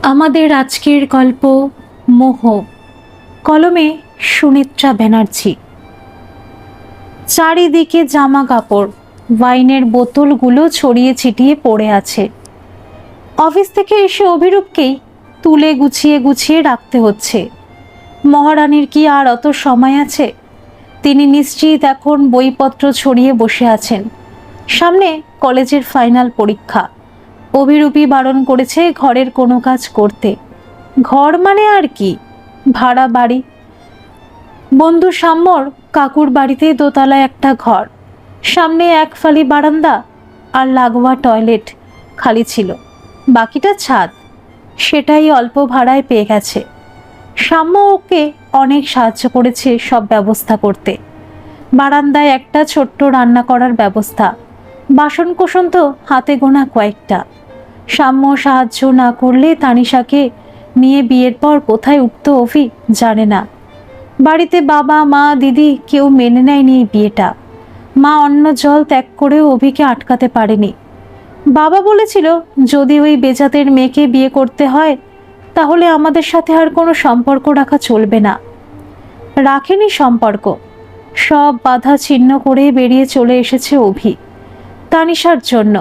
আমাদের আজকের গল্প মোহ। কলমে সুনেত্রা ব্যানার্জি। চারিদিকে জামা কাপড়, ওয়াইনের বোতলগুলো ছড়িয়ে ছিটিয়ে পড়ে আছে। অফিস থেকে এসে অভিরূপকেই তুলে গুছিয়ে গুছিয়ে রাখতে হচ্ছে। মহারানীর কি আর অত সময় আছে? তিনি নিশ্চিত এখন বইপত্র ছড়িয়ে বসে আছেন। সামনে কলেজের ফাইনাল পরীক্ষা। অভিরূপই বারণ করেছে ঘরের কোনো কাজ করতে। ঘর মানে আর কি, ভাড়া বাড়ি। বন্ধু সাম্যর কাকুর বাড়িতে দোতলায় একটা ঘর, সামনে এক ফালি বারান্দা আর লাগোয়া টয়লেট খালি ছিল, বাকিটা ছাদ। সেটাই অল্প ভাড়ায় পেয়ে গেছে। সাম্য ওকে অনেক সাহায্য করেছে সব ব্যবস্থা করতে। বারান্দায় একটা ছোট্ট রান্না করার ব্যবস্থা, বাসনকোসন তো হাতে গোনা কয়েকটা। সাম্য সাহায্য না করলে তানিশাকে নিয়ে বিয়ের পর কোথায় উঠত অভি জানে না। বাড়িতে বাবা মা দিদি কেউ মেনে নেয়নি এই বিয়েটা। মা অন্ন জল ত্যাগ করেও অভিকে আটকাতে পারেনি। বাবা বলেছিল যদি ওই বেজাতের মেয়েকে বিয়ে করতে হয় তাহলে আমাদের সাথে আর কোনো সম্পর্ক রাখা চলবে না। রাখেনি সম্পর্ক, সব বাধা ছিন্ন করে বেরিয়ে চলে এসেছে অভি তানিশার জন্য।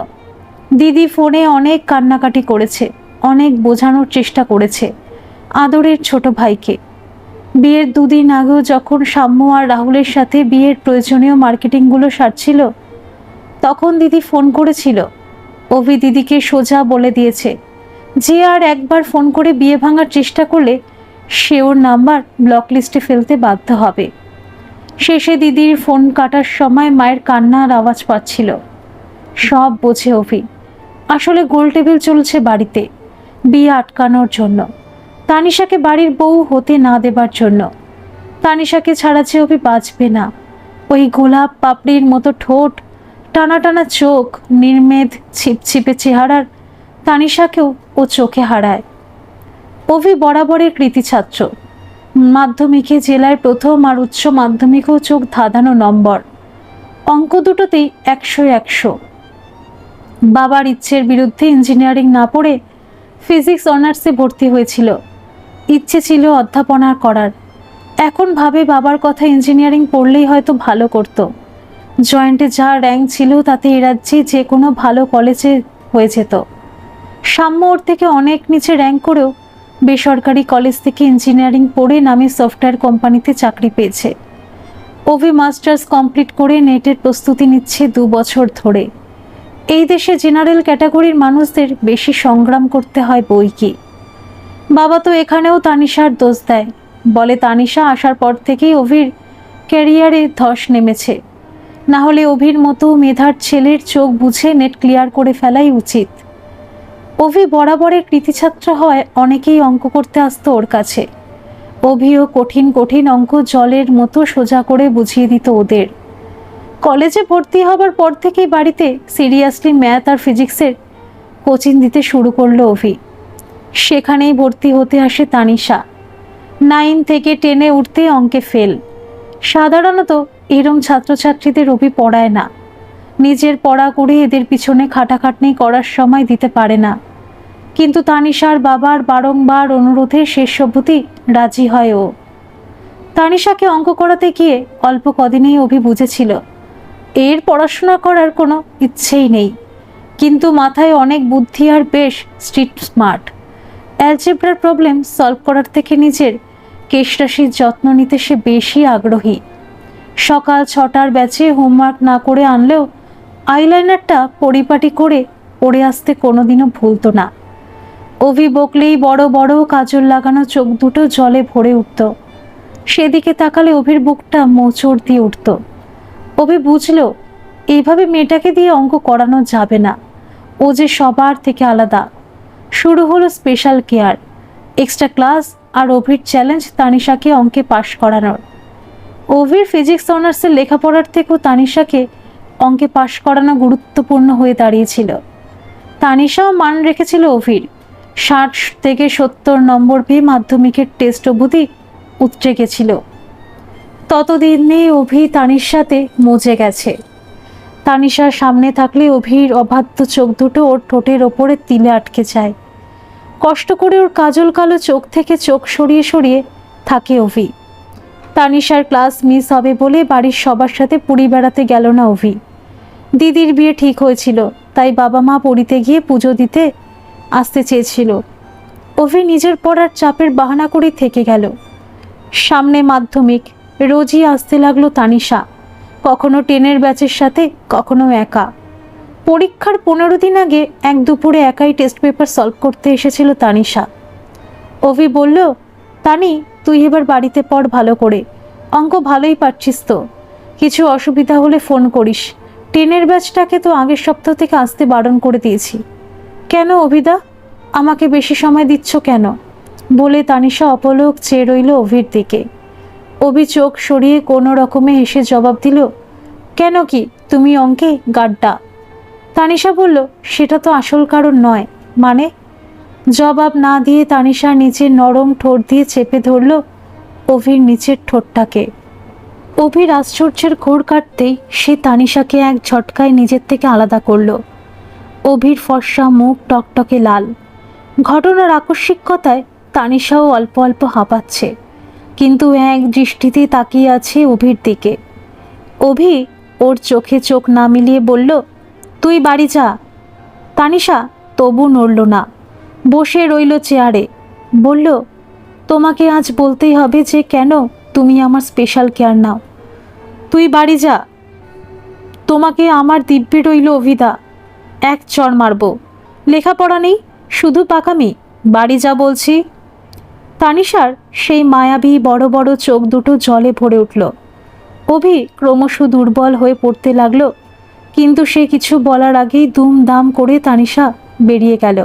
দিদি ফোনে অনেক কান্নাকাটি করেছে, অনেক বোঝানোর চেষ্টা করেছে আদরের ছোট ভাইকে। বিয়ের দুদিন আগেও যখন সাম্য আর রাহুলের সাথে বিয়ের প্রয়োজনীয় মার্কেটিংগুলো সারছিল তখন দিদি ফোন করেছিল। অভি দিদিকে সোজা বলে দিয়েছে যে আর একবার ফোন করে বিয়ে ভাঙার চেষ্টা করলে সে ওর নাম্বার ব্লক লিস্টে ফেলতে বাধ্য হবে। শেষে দিদির ফোন কাটার সময় মায়ের কান্নার আওয়াজ পাচ্ছিল। সব বোঝে অভি। আসলে গোলটেবিল চলছে বাড়িতে বিয়ে আটকানোর জন্য, তানিশাকে বাড়ির বউ হতে না দেবার জন্য। তানিশাকে ছাড়া যে অভি বাঁচবে না। ওই গোলাপ পাপড়ির মতো ঠোঁট, টানা টানা চোখ, নির্মেদ ছিপছিপে চেহারার তানিশাকেও ও চোখে হারায়। অভি বরাবরের কৃতি ছাত্র। মাধ্যমিকে জেলায় প্রথম আর উচ্চ মাধ্যমিকেও চোখ ধাঁধানো নম্বর। অঙ্ক দুটোতেই 100-100। বাবার ইচ্ছের বিরুদ্ধে ইঞ্জিনিয়ারিং না পড়ে ফিজিক্স অনার্সে ভর্তি হয়েছিল। ইচ্ছে ছিল অধ্যাপনা করার। এখন ভাবে বাবার কথা ইঞ্জিনিয়ারিং পড়লেই হয়তো ভালো করত। জয়েন্টে যা র্যাঙ্ক ছিল তাতে এ রাজ্যে যে কোনো ভালো কলেজে হয়ে যেত। সাম্য ওর থেকে অনেক নিচে র্যাঙ্ক করেও বেসরকারি কলেজ থেকে ইঞ্জিনিয়ারিং পড়ে নামে সফটওয়্যার কোম্পানিতে চাকরি পেয়েছে। অভি মাস্টার্স কমপ্লিট করে নেটের প্রস্তুতি নিচ্ছে 2 বছর ধরে। এই দেশে জেনারেল ক্যাটাগরির মানুষদের বেশি সংগ্রাম করতে হয় বই কি। বাবা তো এখানেও তানিশার দোষ দেয়, বলে তানিশা আসার পর থেকেই অভির ক্যারিয়ারে ধস নেমেছে। না হলে অভির মতো মেধার ছেলের চোখ বুঝে নেট ক্লিয়ার করে ফেলাই উচিত। অভি বরাবরের কৃতিছাত্র হয় অনেকেই অঙ্ক করতে আসতো ওর কাছে। অভিও কঠিন কঠিন অঙ্ক জলের মতো সোজা করে বুঝিয়ে দিত ওদের। কলেজে ভর্তি হবার পর থেকেই বাড়িতে সিরিয়াসলি ম্যাথ আর ফিজিক্সের কোচিং দিতে শুরু করলো অভি। সেখানেই ভর্তি হতে আসে তানিশা। 9 থেকে 10-এ উঠতে অঙ্কে ফেল। সাধারণত এরম ছাত্রছাত্রীদের অভি পড়ায় না। নিজের পড়া করে এদের পিছনে খাটাখাটনি করার সময় দিতে পারে না। কিন্তু তানিশার বাবার বারংবার অনুরোধে শেষ অবধি রাজি হয় ও। তানিশাকে অঙ্ক করাতে গিয়ে অল্প কদিনেই অভি বুঝেছিল এর পড়াশোনা করার কোনো ইচ্ছেই নেই, কিন্তু মাথায় অনেক বুদ্ধি আর বেশ স্ট্রিট স্মার্ট। অ্যালজেব্রার প্রবলেম সলভ করার থেকে নিজের কেশরাশির যত্ন নিতে সে বেশি আগ্রহী। সকাল 6টার ব্যাচে হোমওয়ার্ক না করে আনলেও আইলাইনারটা পরিপাটি করে পড়ে আসতে কোনোদিনও ভুলতো না। অভি বকলেই বড় বড় কাজল লাগানো চোখ দুটো জলে ভরে উঠত। সেদিকে তাকালে অভির বুকটা মোচড় দিয়ে উঠত। অভি বুঝল এইভাবে মেয়েটাকে দিয়ে অঙ্ক করানো যাবে না, ও যে সবার থেকে আলাদা। শুরু হলো স্পেশাল কেয়ার, এক্সট্রা ক্লাস আর অভির চ্যালেঞ্জ তানিশাকে অঙ্কে পাশ করানোর। অভির ফিজিক্স অনার্সের লেখাপড়ার থেকেও তানিশাকে অঙ্কে পাশ করানো গুরুত্বপূর্ণ হয়ে দাঁড়িয়েছিল। তানিশাও মান রেখেছিল অভির। 60 থেকে 70 নম্বর পেয়ে মাধ্যমিকের টেস্ট অবধি উতরে গেছিল। ততদিনে অভি তানির সাথে মজে গেছে। তানিশার সামনে থাকলে অভির অবাধ্য চোখ দুটো ওর ঠোঁটের ওপরে তিলে আটকে যায়। কষ্ট করে ওর কাজল কালো চোখ থেকে চোখ সরিয়ে সরিয়ে থাকে অভি। তানিশার ক্লাস মিস হবে বলে বাড়ির সবার সাথে পুরী বেড়াতে গেল না অভি। দিদির বিয়ে ঠিক হয়েছিল, তাই বাবা মা পুরীতে গিয়ে পুজো দিতে আসতে চেয়েছিল। অভি নিজের পড়ার চাপের বাহানা করে থেকে গেল। সামনে মাধ্যমিক, রোজই আসতে লাগলো তানিশা, কখনো 10-এর ব্যাচের সাথে, কখনো একা। পরীক্ষার 15 দিন আগে এক দুপুরে একাই টেস্ট পেপার সলভ করতে এসেছিল তানিশা। অভি বলল, তানি তুই এবার বাড়িতে পড় ভালো করে, অঙ্ক ভালোই পারছিস তো, কিছু অসুবিধা হলে ফোন করিস। 10-এর ব্যাচটাকে তো আগের সপ্তাহ থেকে আসতে বারণ করে দিয়েছি। কেন অভিদা, আমাকে বেশি সময় দিচ্ছ কেন? বলে তানিশা অপলক চেয়ে রইল অভির দিকে। অভি চোখ সরিয়ে কোনো রকমে হেসে জবাব দিল, কেন কি তুমি অঙ্কে গাড্ডা? তানিশা বলল, সেটা তো আসল কারণ নয়। মানে? জবাব না দিয়ে তানিশা নিচে নরম ঠোঁট দিয়ে চেপে ধরল অভির নিচের ঠোঁটটাকে। অভির আশ্চর্যের ঘোর কাটতেই সে তানিশাকে এক ঝটকায় নিজের থেকে আলাদা করল। অভির ফর্সা মুখ টকটকে লাল। ঘটনার আকস্মিকতায় তানিশাও অল্প অল্প হাঁপাচ্ছে, কিন্তু এক দৃষ্টিতে তাকিয়ে আছে অভির দিকে। অভি ওর চোখে চোখ না মিলিয়ে বলল, তুই বাড়ি যা। তানিশা তবু নড়ল না, বসে রইল চেয়ারে। বলল, তোমাকে আজ বলতেই হবে যে কেন তুমি আমার স্পেশাল কেয়ার নাও। তুই বাড়ি যা, তোমাকে আমার দিব্যি রইল অভিদা, এক চড় মারব। লেখাপড়া নেই, শুধু পাকামি, বাড়ি যা বলছি। তানিশার সেই মায়াবী বড় বড় চোখ দুটো জলে ভরে উঠল। অভি ক্রমশ দুর্বল হয়ে পড়তে লাগলো, কিন্তু সে কিছু বলার আগেই দুমদাম করে তানিশা বেরিয়ে গেল।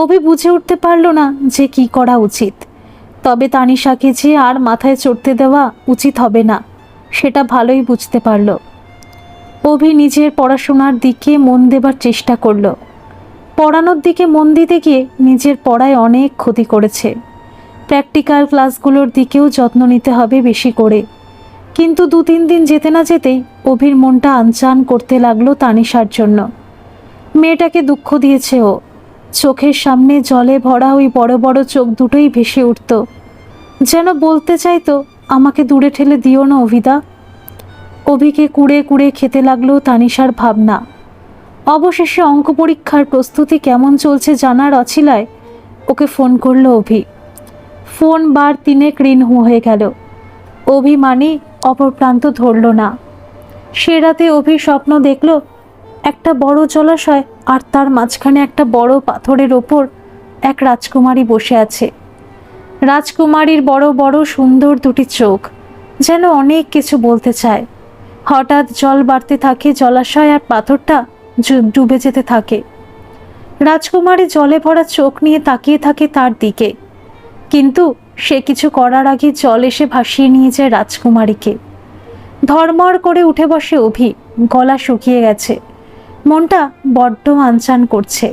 অভি বুঝে উঠতে পারল না যে কি করা উচিত, তবে তানিশাকে যে আর মাথায় চড়তে দেওয়া উচিত হবে না সেটা ভালোই বুঝতে পারল। অভি নিজের পড়াশোনার দিকে মন দেবার চেষ্টা করল। পড়ানোর দিকে মন দিতে গিয়ে নিজের পড়ায় অনেক ক্ষতি করেছে। প্র্যাকটিক্যাল ক্লাসগুলোর দিকেও যত্ন নিতে হবে বেশি করে। কিন্তু 2-3 দিন যেতে না যেতেই অভির মনটা আনচান করতে লাগলো তানিশার জন্য। মেয়েটাকে দুঃখ দিয়েছে ও। চোখের সামনে জলে ভরা ওই বড় বড় চোখ দুটোই ভেসে উঠত, যেন বলতে চাইতো, আমাকে দূরে ঠেলে দিও না অভিদা। অভিকে কুড়ে কুড়ে খেতে লাগলো তানিশার ভাবনা। অবশেষে অঙ্ক পরীক্ষার প্রস্তুতি কেমন চলছে জানার অছিলায় ওকে ফোন করলো অভি। ফোন বার 3 রিং হয়ে গেল। অভি মানে অপর প্রান্ত ধরল না। সে রাতে অভি স্বপ্ন দেখল একটা বড় জলাশয়, আর তার মাঝখানে একটা বড় পাথরের ওপর এক রাজকুমারী বসে আছে। রাজকুমারীর বড় বড় সুন্দর দুটি চোখ যেন অনেক কিছু বলতে চায়। হঠাৎ জল বাড়তে থাকে, জলাশয় আর পাথরটা ডুবে যেতে থাকে। রাজকুমারী জলে ভরা চোখ নিয়ে তাকিয়ে থাকে তার দিকে, কিন্তু সে কিছু করার আগে জল এসে ভাসিয়ে নিয়ে যায় রাজকুমারীকে। ধর্মর করে উঠে বসে অভি, গলা শুকিয়ে গেছে, মনটা বড্ড আনচান করছে।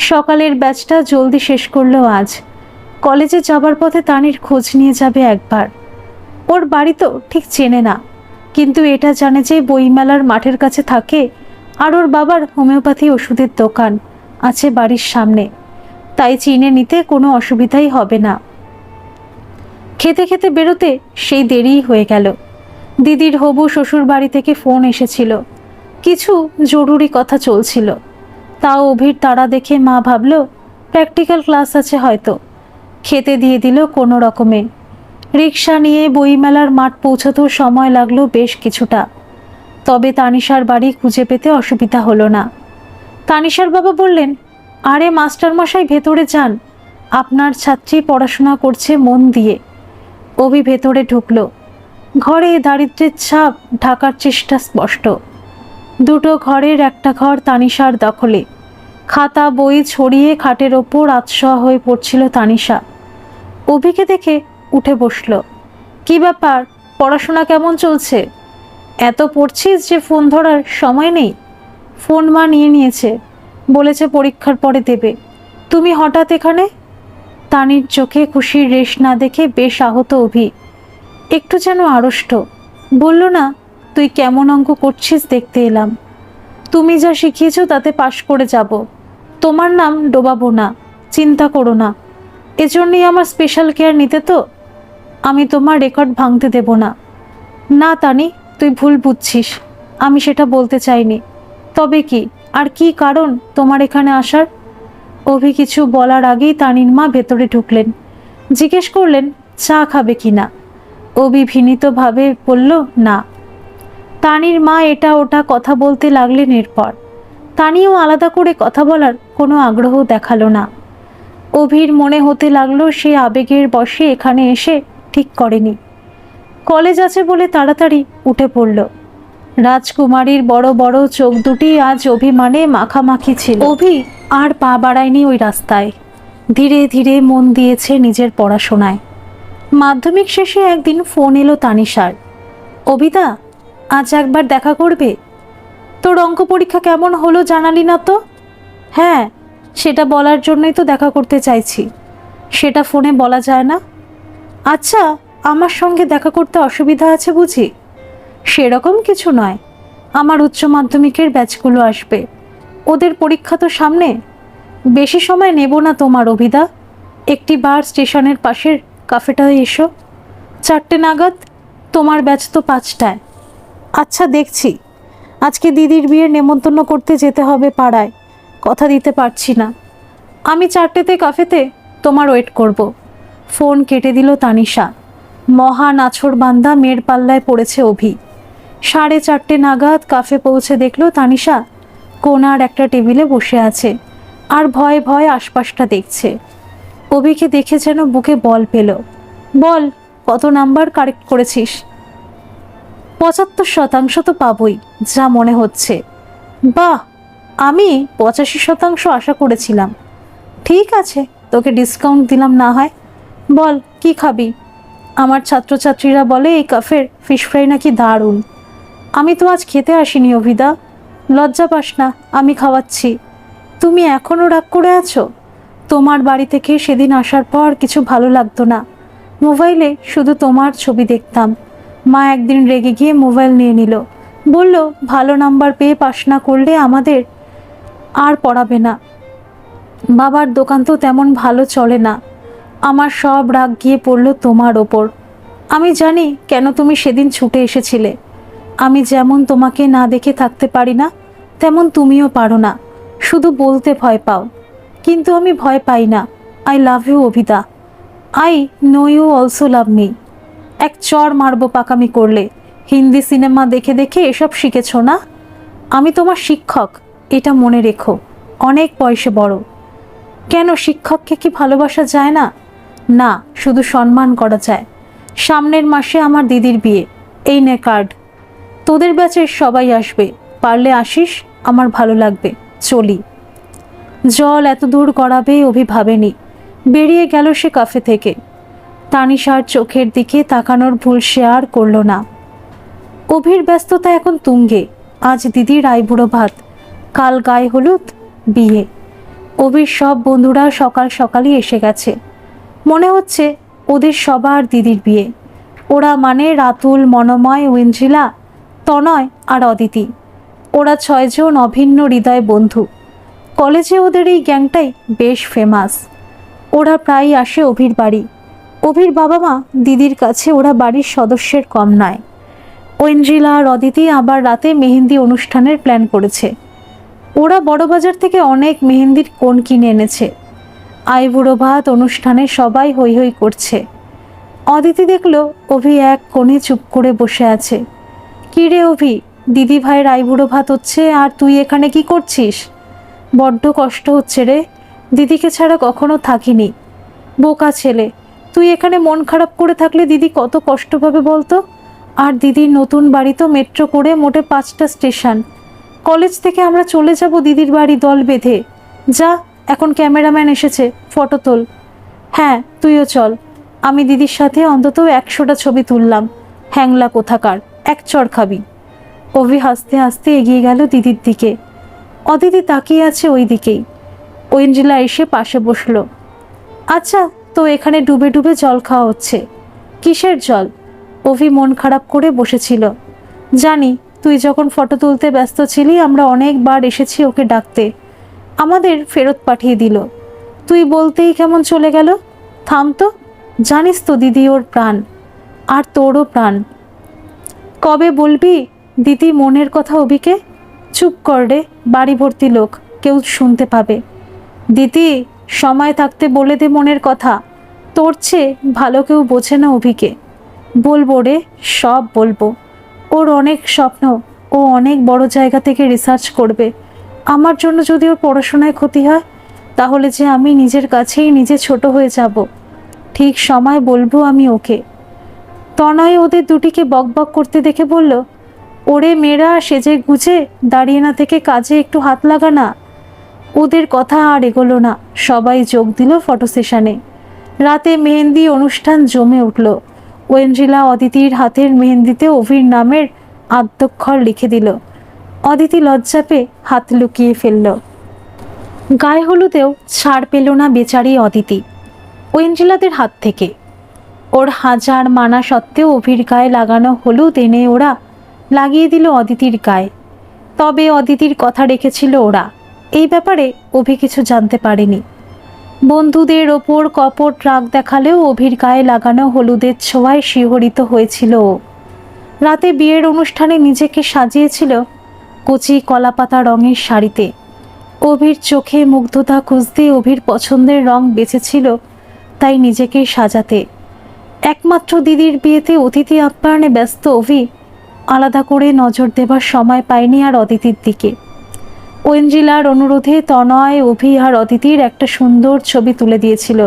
সকালের ব্যাচটা জলদি শেষ করলো আজ। কলেজে যাবার পথে তানির খোঁজ নিয়ে যাবে একবার। ওর বাড়ি তো ঠিক চেনে না, কিন্তু এটা জানে যে বইমেলার মাঠের কাছে থাকে, আর ওর বাবার হোমিওপ্যাথি ওষুধের দোকান আছে বাড়ির সামনে, তাই চিনে নিতে কোনো অসুবিধাই হবে না। খেতে খেতে বেরোতে সেই দেরিই হয়ে গেল। দিদির হবু শ্বশুর বাড়ি থেকে ফোন এসেছিল, কিছু জরুরি কথা চলছিল। তাও অভির তাড়া দেখে মা ভাবল প্র্যাকটিক্যাল ক্লাস আছে হয়তো। খেতে দিয়ে দিল কোনো রকমে। রিক্সা নিয়ে বইমেলার মাঠ পৌঁছতেও সময় লাগলো বেশ কিছুটা, তবে তানিশার বাড়ি খুঁজে পেতে অসুবিধা হলো না। তানিশার বাবা বললেন, আরে মাস্টারমশাই ভেতরে যান, আপনার ছাত্রী পড়াশোনা করছে মন দিয়ে। অভি ভেতরে ঢুকলো। ঘরে দারিদ্র্যের ছাপ ঢাকার চেষ্টা স্পষ্ট। দুটো ঘরের একটা ঘর তানিশার দখলে। খাতা বই ছড়িয়ে খাটের ওপর আতশোয়া হয়ে পড়ছিল তানিশা। অভিকে দেখে উঠে বসল। কি ব্যাপার, পড়াশোনা কেমন চলছে? এত পড়ছিস যে ফোন ধরার সময় নেই। ফোন মা নিয়ে নিয়েছে, বলেছে পরীক্ষার পরে দেবে। তুমি হঠাৎ এখানে? তানির চোখে খুশির রেশ না দেখে বেশ আহত অভি, একটু যেন আড়ষ্ট। বলল না, তুই কেমন অঙ্ক করছিস দেখতে এলাম। তুমি যা শিখিয়েছো তাতে পাশ করে যাব, তোমার নাম ডোবাবো না। চিন্তা করো না, এজন্যই আমার স্পেশাল কেয়ার নিতে তো। আমি তোমার রেকর্ড ভাঙতে দেব না। না তানি, তুই ভুল বুঝছিস, আমি সেটা বলতে চাইনি। তবে কি, আর কি কারণ তোমার এখানে আসার? অভি কিছু বলার আগেই তানির মা ভেতরে ঢুকলেন। জিজ্ঞেস করলেন চা খাবে কি না। অভি বিনীতভাবে বলল না। তানির মা এটা ওটা কথা বলতে লাগলেন। এরপর তানিও আলাদা করে কথা বলার কোনো আগ্রহ দেখালো না। অভির মনে হতে লাগলো সে আবেগের বশে এখানে এসে ঠিক করেনি। কলেজ আছে বলে তাড়াতাড়ি উঠে পড়ল। রাজকুমারীর বড় বড় চোখ দুটি আজ অভিমানে মাখামাখি ছিল। অভি আর পা বাড়ায়নি ওই রাস্তায়। ধীরে ধীরে মন দিয়েছে নিজের পড়াশোনায়। মাধ্যমিক শেষে একদিন ফোন এলো তানিশার। অভিদা, আজ একবার দেখা করবে? তোর অঙ্ক পরীক্ষা কেমন হলো জানালি না তো? হ্যাঁ, সেটা বলার জন্যই তো দেখা করতে চাইছি। সেটা ফোনে বলা যায় না? আচ্ছা, আমার সঙ্গে দেখা করতে অসুবিধা আছে বুঝি? সেরকম কিছু নয়, আমার উচ্চ মাধ্যমিকের ব্যাচগুলো আসবে, ওদের পরীক্ষা তো সামনে। বেশি সময় নেব না তোমার অভিদা। একটি বার স্টেশনের পাশের কাফেটায় এসো, 4টে নাগাদ। তোমার ব্যাচ তো 5টায়। আচ্ছা, দেখছি। আজকে দিদির বিয়ের নেমন্তন্ন করতে যেতে হবে পাড়ায়, কথা দিতে পারছি না। আমি 4টেতে কাফেতে তোমার ওয়েট করব। ফোন কেটে দিল তানিশা। মহা নাছর বান্দা মেয়ের পাল্লায় পড়েছে অভি। 4:30 নাগাদ কাফে পৌঁছে দেখলো তানিশা কোনার একটা টেবিলে বসে আছে আর ভয়ে ভয়ে আশপাশটা দেখছে। অভিকে দেখে যেন বুকে বল পেল। বল, কত নাম্বার কারেক্ট করেছিস? 75% তো পাবই যা মনে হচ্ছে। বাহ, আমি 85% আশা করেছিলাম। ঠিক আছে, তোকে ডিসকাউন্ট দিলাম না হয়। বল, কি খাবি? আমার ছাত্রছাত্রীরা বলে এই কাফের ফিশ ফ্রাই নাকি দারুণ। আমি তো আজ খেতে আসিনি অভিদা, লজ্জা পাস না, আমি খাওয়াচ্ছি। তুমি এখনও রাগ করে আছো? তোমার বাড়ি থেকে সেদিন আসার পর কিছু ভালো লাগতো না। মোবাইলে শুধু তোমার ছবি দেখতাম। মা একদিন রেগে গিয়ে মোবাইল নিয়ে নিল, বলল ভালো নাম্বার পেয়ে পাস না করলে আমাদের আর পড়াবে না। বাবার দোকান তো তেমন ভালো চলে না। আমার সব রাগ গিয়ে পড়ল তোমার ওপর। আমি জানি কেন তুমি সেদিন ছুটে এসেছিলে। আমি যেমন তোমাকে না দেখে থাকতে পারি না, তেমন তুমিও পারো না, শুধু বলতে ভয় পাও। কিন্তু আমি ভয় পাই না। আই লাভ ইউ অভিদা। I know you also love me. এক চর মারবো পাকামি করলে। হিন্দি সিনেমা দেখে দেখে এসব শিখেছ না? আমি তোমার শিক্ষক, এটা মনে রেখো। অনেক বয়সে বড়। কেন, শিক্ষককে কি ভালোবাসা যায় না? না, শুধু সম্মান করা যায়। সামনের মাসে আমার দিদির বিয়ে, এই নে কার্ড। তোদের ব্যাচের সবাই আসবে, পারলে আসিস, আমার ভালো লাগবে। চলি। জল এত দূর গড়াবে অভি ভাবেনি। বেরিয়ে গেল সে কাফে থেকে। তানিশার চোখের দিকে তাকানোর ভুল সে আর করল না। অভির ব্যস্ততা এখন তুঙ্গে। আজ দিদির আইবুড়ো ভাত, কাল গায়ে হলুদ, বিয়ে। অভির সব বন্ধুরা সকাল সকালই এসে গেছে। মনে হচ্ছে ওদের সবার দিদির বিয়ে। ওরা মানে রাতুল, মনোময়, ওয়েঞ্জিলা, তনয় আর অদিতি। ওরা 6 জন অভিন্ন হৃদয় বন্ধু। কলেজে ওদের এই গ্যাংটাই বেশ ফেমাস। ওরা প্রায়ই আসে অভির বাড়ি। অভির বাবা মা দিদির কাছে ওরা বাড়ির সদস্যের কম নয়। ঐন্দ্রিলা আর অদিতি আবার রাতে মেহেন্দি অনুষ্ঠানের প্ল্যান করেছে। ওরা বড়বাজার থেকে অনেক মেহেন্দির কোণ কিনে এনেছে। আইবুড়ো ভাত অনুষ্ঠানে সবাই হৈ হৈ করছে। অদিতি দেখলো অভি এক কোণে চুপ করে বসে আছে। কী রে অভি, দিদি ভাইয়ের আইবুড়ো ভাত হচ্ছে আর তুই এখানে কি করছিস? বড্ড কষ্ট হচ্ছে রে, দিদিকে ছাড়া কখনো থাকিনি। বোকা ছেলে, তুই এখানে মন খারাপ করে থাকলে দিদি কত কষ্ট পাবে বলতো? আর দিদির নতুন বাড়ি তো মেট্রো করে মোটে 5টা স্টেশন। কলেজ থেকে আমরা চলে যাব দিদির বাড়ি দল বেঁধে। যা, এখন ক্যামেরাম্যান এসেছে, ফটো তোল। হ্যাঁ, তুইও চল। আমি দিদির সাথে অন্তত 100টা ছবি তুললাম। হ্যাংলা কোথাকার, এক চড় খাবি। অভি হাসতে হাসতে এগিয়ে গেল দিদির দিকে। অদিতি তাকিয়ে আছে ওই দিকেই। ঐন্দ্রিলা এসে পাশে বসলো। আচ্ছা, তো এখানে ডুবে ডুবে জল খাওয়া হচ্ছে। কিসের জল? অভি মন খারাপ করে বসেছিল। জানি, তুই যখন ফটো তুলতে ব্যস্ত ছিলি আমরা অনেকবার এসেছি ওকে ডাকতে, আমাদের ফেরত পাঠিয়ে দিল। তুই বলতেই কেমন চলে গেল। থাম তো, জানিস তো দিদি ওর প্রাণ, আর তোরও প্রাণ। কবে বলবি দিদি মনের কথা অভিকে? চুপ কর রে, বাড়ি ভর্তি লোক, কেউ শুনতে পাবে। দিদি, সময় থাকতে বলে দে মনের কথা, তোর চেয়ে ভালো কেউ বোঝে না অভিকে। বলবো রে, সব বলবো। ওর অনেক স্বপ্ন, ও অনেক বড় জায়গা থেকে রিসার্চ করবে। আমার জন্য যদি ওর পড়াশোনায় ক্ষতি হয়, তাহলে যে আমি নিজের কাছেই নিজে ছোট হয়ে যাব। ঠিক সময় বলবো আমি ওকে। তনয় ওদের দুটিকে বকবক করতে দেখে বলল, ওরে মেয়েরা, সেজে গুজে দাঁড়িয়ে না থেকে কাজে একটু হাত লাগা না। ওদের কথা আর এগোলো না, সবাই যোগ দিল ফটো সেশনে। রাতে মেহেন্দি অনুষ্ঠান জমে উঠল। ওয়েন্দ্রিলা অদিতির হাতের মেহেন্দিতে অভির নামের আদ্যক্ষর লিখে দিল। অদিতি লজ্জা পেয়ে হাত লুকিয়ে ফেলল। গায়ে হলুদেও ছাড় পেল না বেচারি অদিতি ওয়েন্দ্রিলাদের হাত থেকে। ওর হাজার মানা সত্ত্বেও অভির গায়ে লাগানো হলুদ এনে ওরা লাগিয়ে দিল অদিতির গায়ে। তবে অদিতির কথা রেখেছিল ওরা, এই ব্যাপারে অভি কিছু জানতে পারেনি। বন্ধুদের ওপর কপট রাগ দেখালেও অভির গায়ে লাগানো হলুদের ছোঁয়ায় শিহরিত হয়েছিল ও। রাতে বিয়ের অনুষ্ঠানে নিজেকে সাজিয়েছিল কচি কলাপাতা রঙের শাড়িতে। অভির চোখে মুগ্ধতা খুঁজতে অভির পছন্দের রং বেছেছিল তাই নিজেকে সাজাতে। একমাত্র দিদির বিয়েতে অতিথি আপ্যায়নে ব্যস্ত অভি আলাদা করে নজর দেবার সময় পায়নি আর অদিতির দিকে। ঐন্দ্রিলার অনুরোধে তনয়, অভি আর অদিতির একটা সুন্দর ছবি তুলে দিয়েছিল,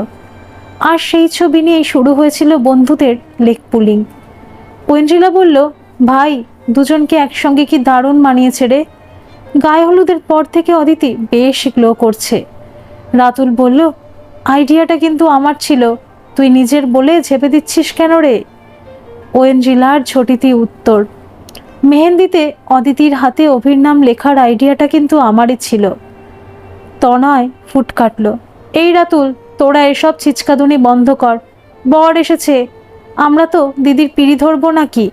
আর সেই ছবি নিয়ে শুরু হয়েছিল বন্ধুদের লেগ পুলিং। ঐন্দ্রিলা বলল, ভাই, দুজনকে একসঙ্গে কি দারুণ মানিয়েছে রে। গায়ে হলুদের পর থেকে অদিতি বেশ গ্লো করছে। রাতুল বলল, আইডিয়াটা কিন্তু আমার ছিল, তুই নিজের বলে ঝেপে দিচ্ছিস কেন রে? ঐন্দ্রিলার ঝটিতি উত্তর, মেহেন্দিতে অদিতির হাতে অভির নাম লেখার আইডিয়াটা কিন্তু আমারই ছিল। তনয় ফুট কাটল, এই রাতুল, তোরা এসব ছিচকাদুনি বন্ধ কর। বর এসেছে, আমরা তো দিদির পিড়ি ধরবো নাকি?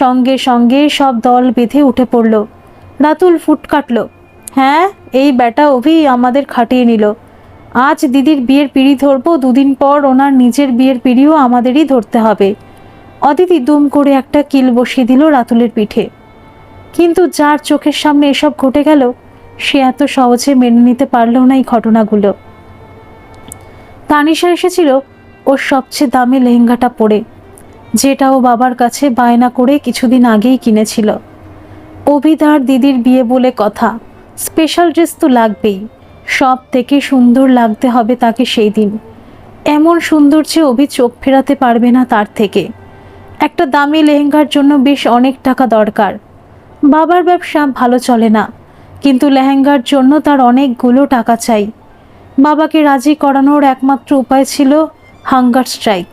সঙ্গে সঙ্গে সব দল বেঁধে উঠে পড়ল। রাতুল ফুট কাটল, হ্যাঁ, এই ব্যাটা অভি আমাদের খাটিয়ে নিল। আজ দিদির বিয়ের পিড়ি ধরবো, দুদিন পর ওনার নিজের বিয়ের পিড়িও আমাদেরই ধরতে হবে। অদিতি দুম করে একটা কিল বসিয়ে দিল রাতুলের পিঠে। কিন্তু যার চোখের সামনে এসব ঘটে গেল, সে এত সহজে মেনে নিতে পারল না এই ঘটনাগুলো। তানিশা এসেছিল ওর সবচেয়ে দামি লেহেঙ্গাটা পরে, যেটা ও বাবার কাছে বায়না করে কিছুদিন আগেই কিনেছিল। অভিদার দিদির বিয়ে বলে কথা, স্পেশাল ড্রেস তো লাগবেই, সব থেকে সুন্দর লাগতে হবে তাকে সেই দিন। এমন সুন্দর যে অভি চোখ ফেরাতে পারবে না তার থেকে। একটা দামি লেহেঙ্গার জন্য বেশ অনেক টাকা দরকার। বাবার ব্যবসা ভালো চলে না, কিন্তু লেহেঙ্গার জন্য তার অনেকগুলো টাকা চাই। বাবাকে রাজি করানোর একমাত্র উপায় ছিল হাঙ্গার স্ট্রাইক।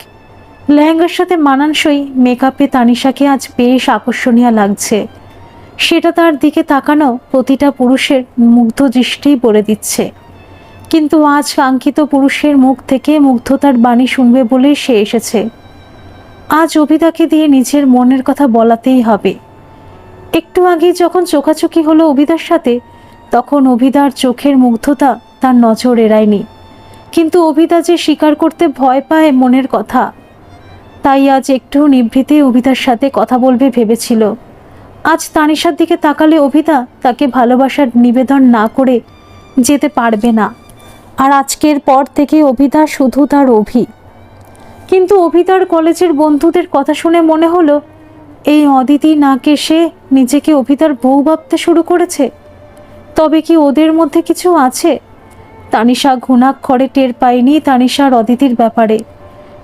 লেহেঙ্গার সাথে মানানসই মেকআপে তানিশাকে আজ বেশ আকর্ষণীয় লাগছে, সেটা তার দিকে তাকানো প্রতিটা পুরুষের মুগ্ধ দৃষ্টি বলে দিচ্ছে। কিন্তু আজ কাঙ্ক্ষিত পুরুষের মুখ থেকে মুগ্ধতার বাণী শুনবে বলেই সে এসেছে। আজ অভিদাকে দিয়ে নিজের মনের কথা বলাতেই হবে। একটু আগে যখন চোখাচোখি হলো অভিদার সাথে, তখন অভিদার চোখের মুগ্ধতা তার নজর এড়ায়নি। কিন্তু অভিদা যে স্বীকার করতে ভয় পায় মনের কথা, তাই আজ একটু নিভৃতে অভিদার সাথে কথা বলবে ভেবেছিল। আজ তানিশার দিকে তাকালে অভিদা তাকে ভালোবাসার নিবেদন না করে যেতে পারবে না। আর আজকের পর থেকে অভিদা শুধু তার অভি। কিন্তু অভিদার কলেজের বন্ধুদের কথা শুনে মনে হলো, এই অদিতি নাকে সে নিজেকে অভিদার বউ ভাবতে শুরু করেছে। তবে কি ওদের মধ্যে কিছু আছে? তানিশা ঘুণাক্ষরে টের পায়নি তানিশার অদিতির ব্যাপারে।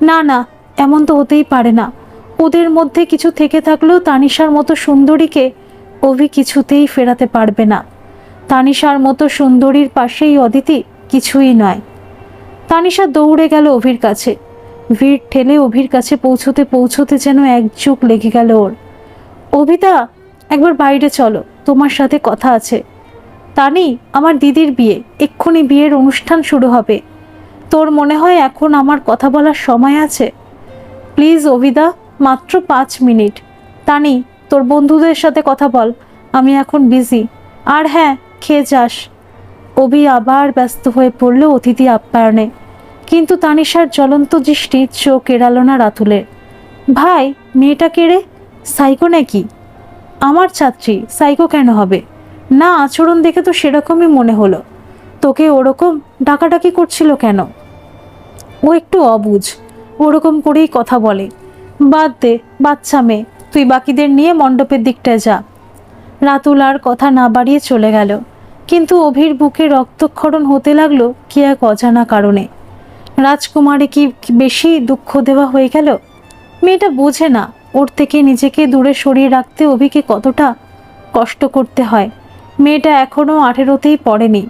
না না, এমন তো হতেই পারে না। ওদের মধ্যে কিছু থেকে থাকলেও তানিশার মতো সুন্দরীকে অভি কিছুতেই ফেরাতে পারবে না। তানিশার মতো সুন্দরীর পাশেই অদিতি কিছুই নয়। তানিশা দৌড়ে গেল অভির কাছে। ভিড় ঠেলে অভির কাছে পৌঁছতে পৌঁছতে যেন এক যুগ লেগে গেল ওর। অভিদা, একবার বাইরে চলো, তোমার সাথে কথা আছে। তানি, আমার দিদির বিয়ে, এক্ষুনি বিয়ের অনুষ্ঠান শুরু হবে। তোর মনে হয় এখন আমার কথা বলার সময় আছে? প্লিজ অভিদা, মাত্র 5 মিনিট। তানি, তোর বন্ধুদের সাথে কথা বল, আমি এখন বিজি। আর হ্যাঁ, খেয়ে যাস। অভি আবার ব্যস্ত হয়ে পড়ল অতিথি আপ্যায়নে, কিন্তু তানিশার জ্বলন্ত দৃষ্টি চোখ এড়ালো না রাতুলের। ভাই, মেয়েটা কেড়ে সাইকো নাকি? আমার ছাত্রী, সাইকো কেন হবে? না, আচরণ দেখে তো সেরকমই মনে হলো। তোকে ওরকম ডাকাডাকি করছিল কেন? ও একটু অবুঝ, ওরকম করেই কথা বলে। বাদ দে, বাচ্চা মেয়ে, তুই বাকিদের নিয়ে মণ্ডপের দিকটায় যা। রাতুল আর কথা না বাড়িয়ে চলে গেল, কিন্তু অভির বুকে রক্তক্ষরণ হতে লাগলো কি এক অজানা কারণে। রাজকুমারী কি বেশি দুঃখ দেওয়া হয়ে গেল? মেয়েটা বোঝে না ওর থেকে নিজেকে দূরে সরিয়ে রাখতে অভিকে কতটা কষ্ট করতে হয়। মেয়েটা এখনও 18তেই পড়েনি,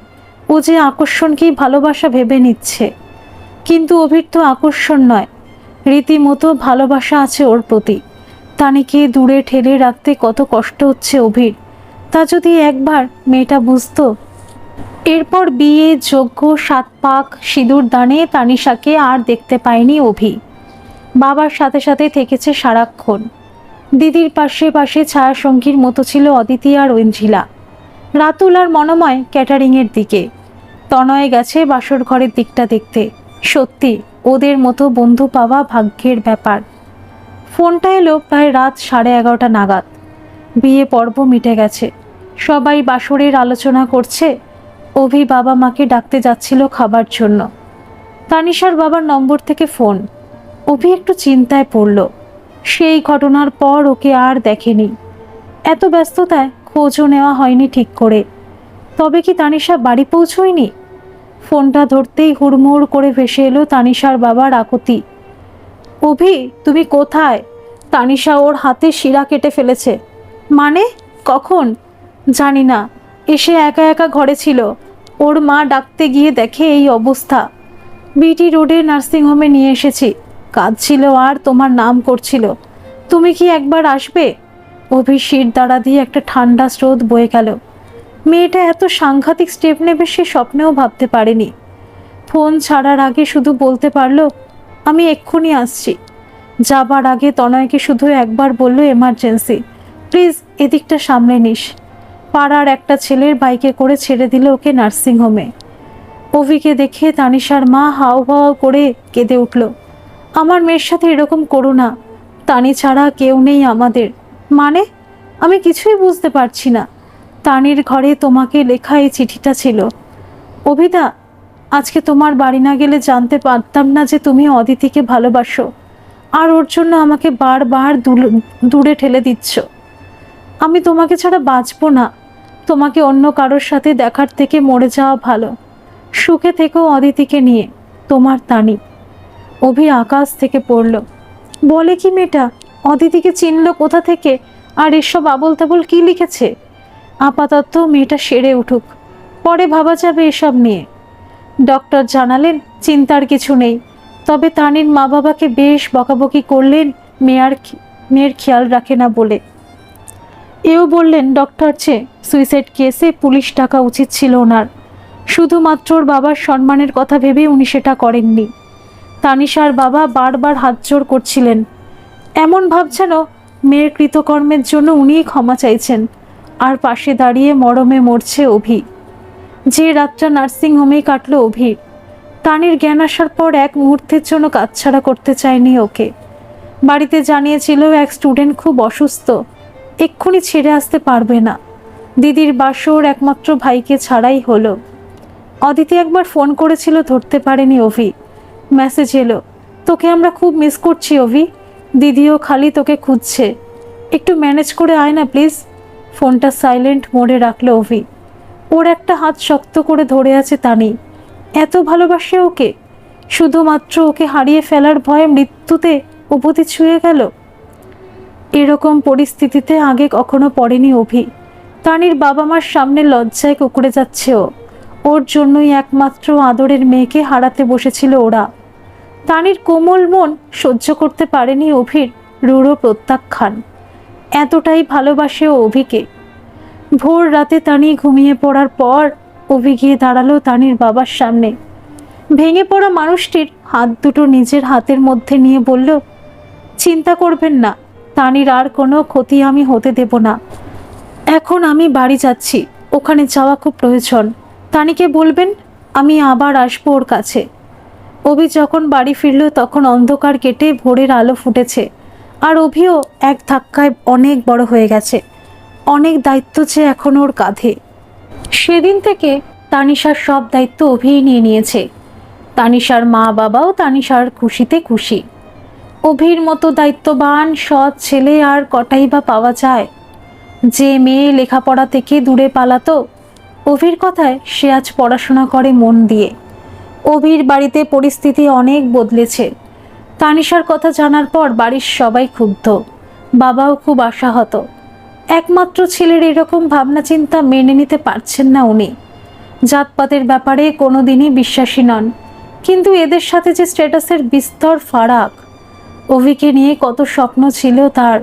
ও যে আকর্ষণকেই ভালোবাসা ভেবে নিচ্ছে। কিন্তু অভির তো আকর্ষণ নয়, রীতিমতো ভালোবাসা আছে ওর প্রতি। তানিকে দূরে ঠেলে রাখতে কত কষ্ট হচ্ছে অভির, তা যদি একবার মেয়েটা বুঝতো। এরপর বিয়ে, যজ্ঞ, 7 পাক, সিঁদুর দানে তানিশাকে আর দেখতে পায়নি অভি। বাবার সাথে সাথে থেকেছে সারাক্ষণ। দিদির পাশে পাশে ছায়াসঙ্গীর মতো ছিল অদিতি আর ঐঞ্জিলা। রাতুল আর মনোময় ক্যাটারিংয়ের দিকে, তনয় গেছে বাসর ঘরের দিকটা দেখতে। সত্যি ওদের মতো বন্ধু পাওয়া ভাগ্যের ব্যাপার। ফোনটা এলো প্রায় রাত 11:30 নাগাদ। বিয়ে পর্ব মিটে গেছে, সবাই বাসরের আলোচনা করছে। অভি বাবা মাকে ডাকতে যাচ্ছিল খাবার জন্য। তানিশার বাবার নম্বর থেকে ফোন। অভি একটু চিন্তায় পড়ল। সেই ঘটনার পর ওকে আর দেখেনি। এত ব্যস্ততায় খোঁজও নেওয়া হয়নি ঠিক করে। তবে কি তানিশা বাড়ি পৌঁছয়নি? ফোনটা ধরতেই হুড়মুড় করে ভেসে এলো তানিশার বাবার আকুতি। অভি, তুমি কোথায়? তানিশা ওর হাতে শিরা কেটে ফেলেছে। মানে? কখন? জানি না, এসে একা একা ঘরে ছিল। ওর মা ডাকতে গিয়ে দেখে এই অবস্থা। বিটি রোডে নার্সিংহোমে নিয়ে এসেছি। কাঁদছিল আর তোমার নাম করছিল। তুমি কি একবার আসবে? অভি শির দাঁড়া দিয়ে একটা ঠান্ডা স্রোত বয়ে গেল। মেয়েটা এত সাংঘাতিক স্টেপ নেবে সে স্বপ্নেও ভাবতে পারেনি। ফোন ছাড়ার আগে শুধু বলতে পারলো, আমি এক্ষুনি আসছি। যাবার আগে তনয়কে শুধু একবার বলল, এমার্জেন্সি, প্লিজ এদিকটা সামলে নিস। পাড়ার একটা ছেলের বাইকে করে ছেড়ে দিল ওকে নার্সিংহোমে। অভিকে দেখে তানিশার মা হাও হাও করে কেঁদে উঠল। আমার মেয়ের সাথে এরকম করো না, তানি ছাড়া কেউ নেই আমাদের। মানে? আমি কিছুই বুঝতে পারছি না। তানির ঘরে তোমাকে লেখা এই চিঠিটা ছিল। অভিদা, আজকে তোমার বাড়ি না গেলে জানতে পারতাম না যে তুমি অদিতিকে ভালোবাসো, আর ওর জন্য আমাকে বারবার দূরে ঠেলে দিচ্ছ। আমি তোমাকে ছাড়া বাঁচবো না। তোমাকে অন্য কারোর সাথে দেখার থেকে মরে যাওয়া ভালো। সুখে থেকেও অদিতিকে নিয়ে, তোমার তানি। অভি আকাশ থেকে পড়ল। বলে কি মেয়েটা? অদিতিকে চিনল কোথা থেকে? আর এসব আবল তাবল কি লিখেছে? আপাতত মেয়েটা সেরে উঠুক, পরে ভাবা যাবে এসব নিয়ে। ডক্টর জানালেন চিন্তার কিছু নেই, তবে তানির মা বাবাকে বেশ বকাবকি করলেন মেয়ের খেয়াল রাখে না বলে। এও বললেন ডক্টর চেয়ে সুইসাইড কেসে পুলিশ ডাকা উচিত ছিল ওনার। শুধুমাত্র ওর বাবার সম্মানের কথা ভেবে উনি সেটা করেননি। তানিশার বাবা বারবার হাত জোড় করছিলেন, এমন ভাবছেন মেয়ের কৃতকর্মের জন্য উনিই ক্ষমা চাইছেন। আর পাশে দাঁড়িয়ে মরমে মরছে অভি। যে রাতটা নার্সিংহোমেই কাটল অভির। তানির জ্ঞান আসার পর এক মুহূর্তের জন্য কাছছাড়া করতে চায়নি ওকে। বাড়িতে জানিয়েছিল এক স্টুডেন্ট খুব অসুস্থ, এক্ষুনি ছেড়ে আসতে পারবে না। দিদির বাসর একমাত্র ভাইকে ছাড়াই হলো। অদিতি একবার ফোন করেছিল, ধরতে পারেনি অভি। মেসেজ এলো, তোকে আমরা খুব মিস করছি অভি, দিদিও খালি তোকে খুঁজছে, একটু ম্যানেজ করে আয় না প্লিজ। ফোনটা সাইলেন্ট মোডে রাখলো অভি। ওর একটা হাত শক্ত করে ধরে আছে তানি। এত ভালোবাসে ওকে, শুধুমাত্র ওকে হারিয়ে ফেলার ভয়ে মৃত্যুতে উপতি ছুঁয়ে গেল। এরকম পরিস্থিতিতে আগে কখনো পড়েনি অভি। তানির বাবা মার সামনে লজ্জায় কুঁকড়ে যাচ্ছে ও। ওর জন্যই একমাত্র আদরের মেয়েকে হারাতে বসেছিল ওরা। তানির কোমল মন সহ্য করতে পারেনি অভির রূঢ় প্রত্যাখ্যান। এতটাই ভালোবাসে ও অভিকে। ভোর রাতে তানি ঘুমিয়ে পড়ার পর অভি গিয়ে দাঁড়ালো তানির বাবার সামনে। ভেঙে পড়া মানুষটির হাত দুটো নিজের হাতের মধ্যে নিয়ে বলল, চিন্তা করবেন না, তানির আর কোনো ক্ষতি আমি হতে দেব না। এখন আমি বাড়ি যাচ্ছি, ওখানে যাওয়া খুব প্রয়োজন। তানিকে বলবেন আমি আবার আসবো ওর কাছে। অভি যখন বাড়ি ফিরল তখন অন্ধকার কেটে ভোরের আলো ফুটেছে, আর অভিও এক ধাক্কায় অনেক বড় হয়ে গেছে। অনেক দায়িত্ব যে এখন ওর কাঁধে। সেদিন থেকে তানিশার সব দায়িত্ব অভিই নিয়ে নিয়েছে। তানিশার মা বাবাও তানিশার খুশিতে খুশি। অভির মতো দায়িত্ববান সৎ ছেলে আর কটাই বা পাওয়া যায়। যে মেয়ে লেখাপড়া থেকে দূরে পালাতো, অভির কথায় সে আজ পড়াশোনা করে মন দিয়ে। অভির বাড়িতে পরিস্থিতি অনেক বদলেছে। তানিশার কথা জানার পর বাড়ির সবাই ক্ষুব্ধ, বাবাও খুব আশাহত। একমাত্র ছেলের এরকম ভাবনা চিন্তা মেনে নিতে পারছেন না উনি। জাতপাতের ব্যাপারে কোনোদিনই বিশ্বাসী নন, কিন্তু এদের সাথে যে স্ট্যাটাসের বিস্তর ফারাক। অভিকে নিয়ে কত স্বপ্ন ছিল তার।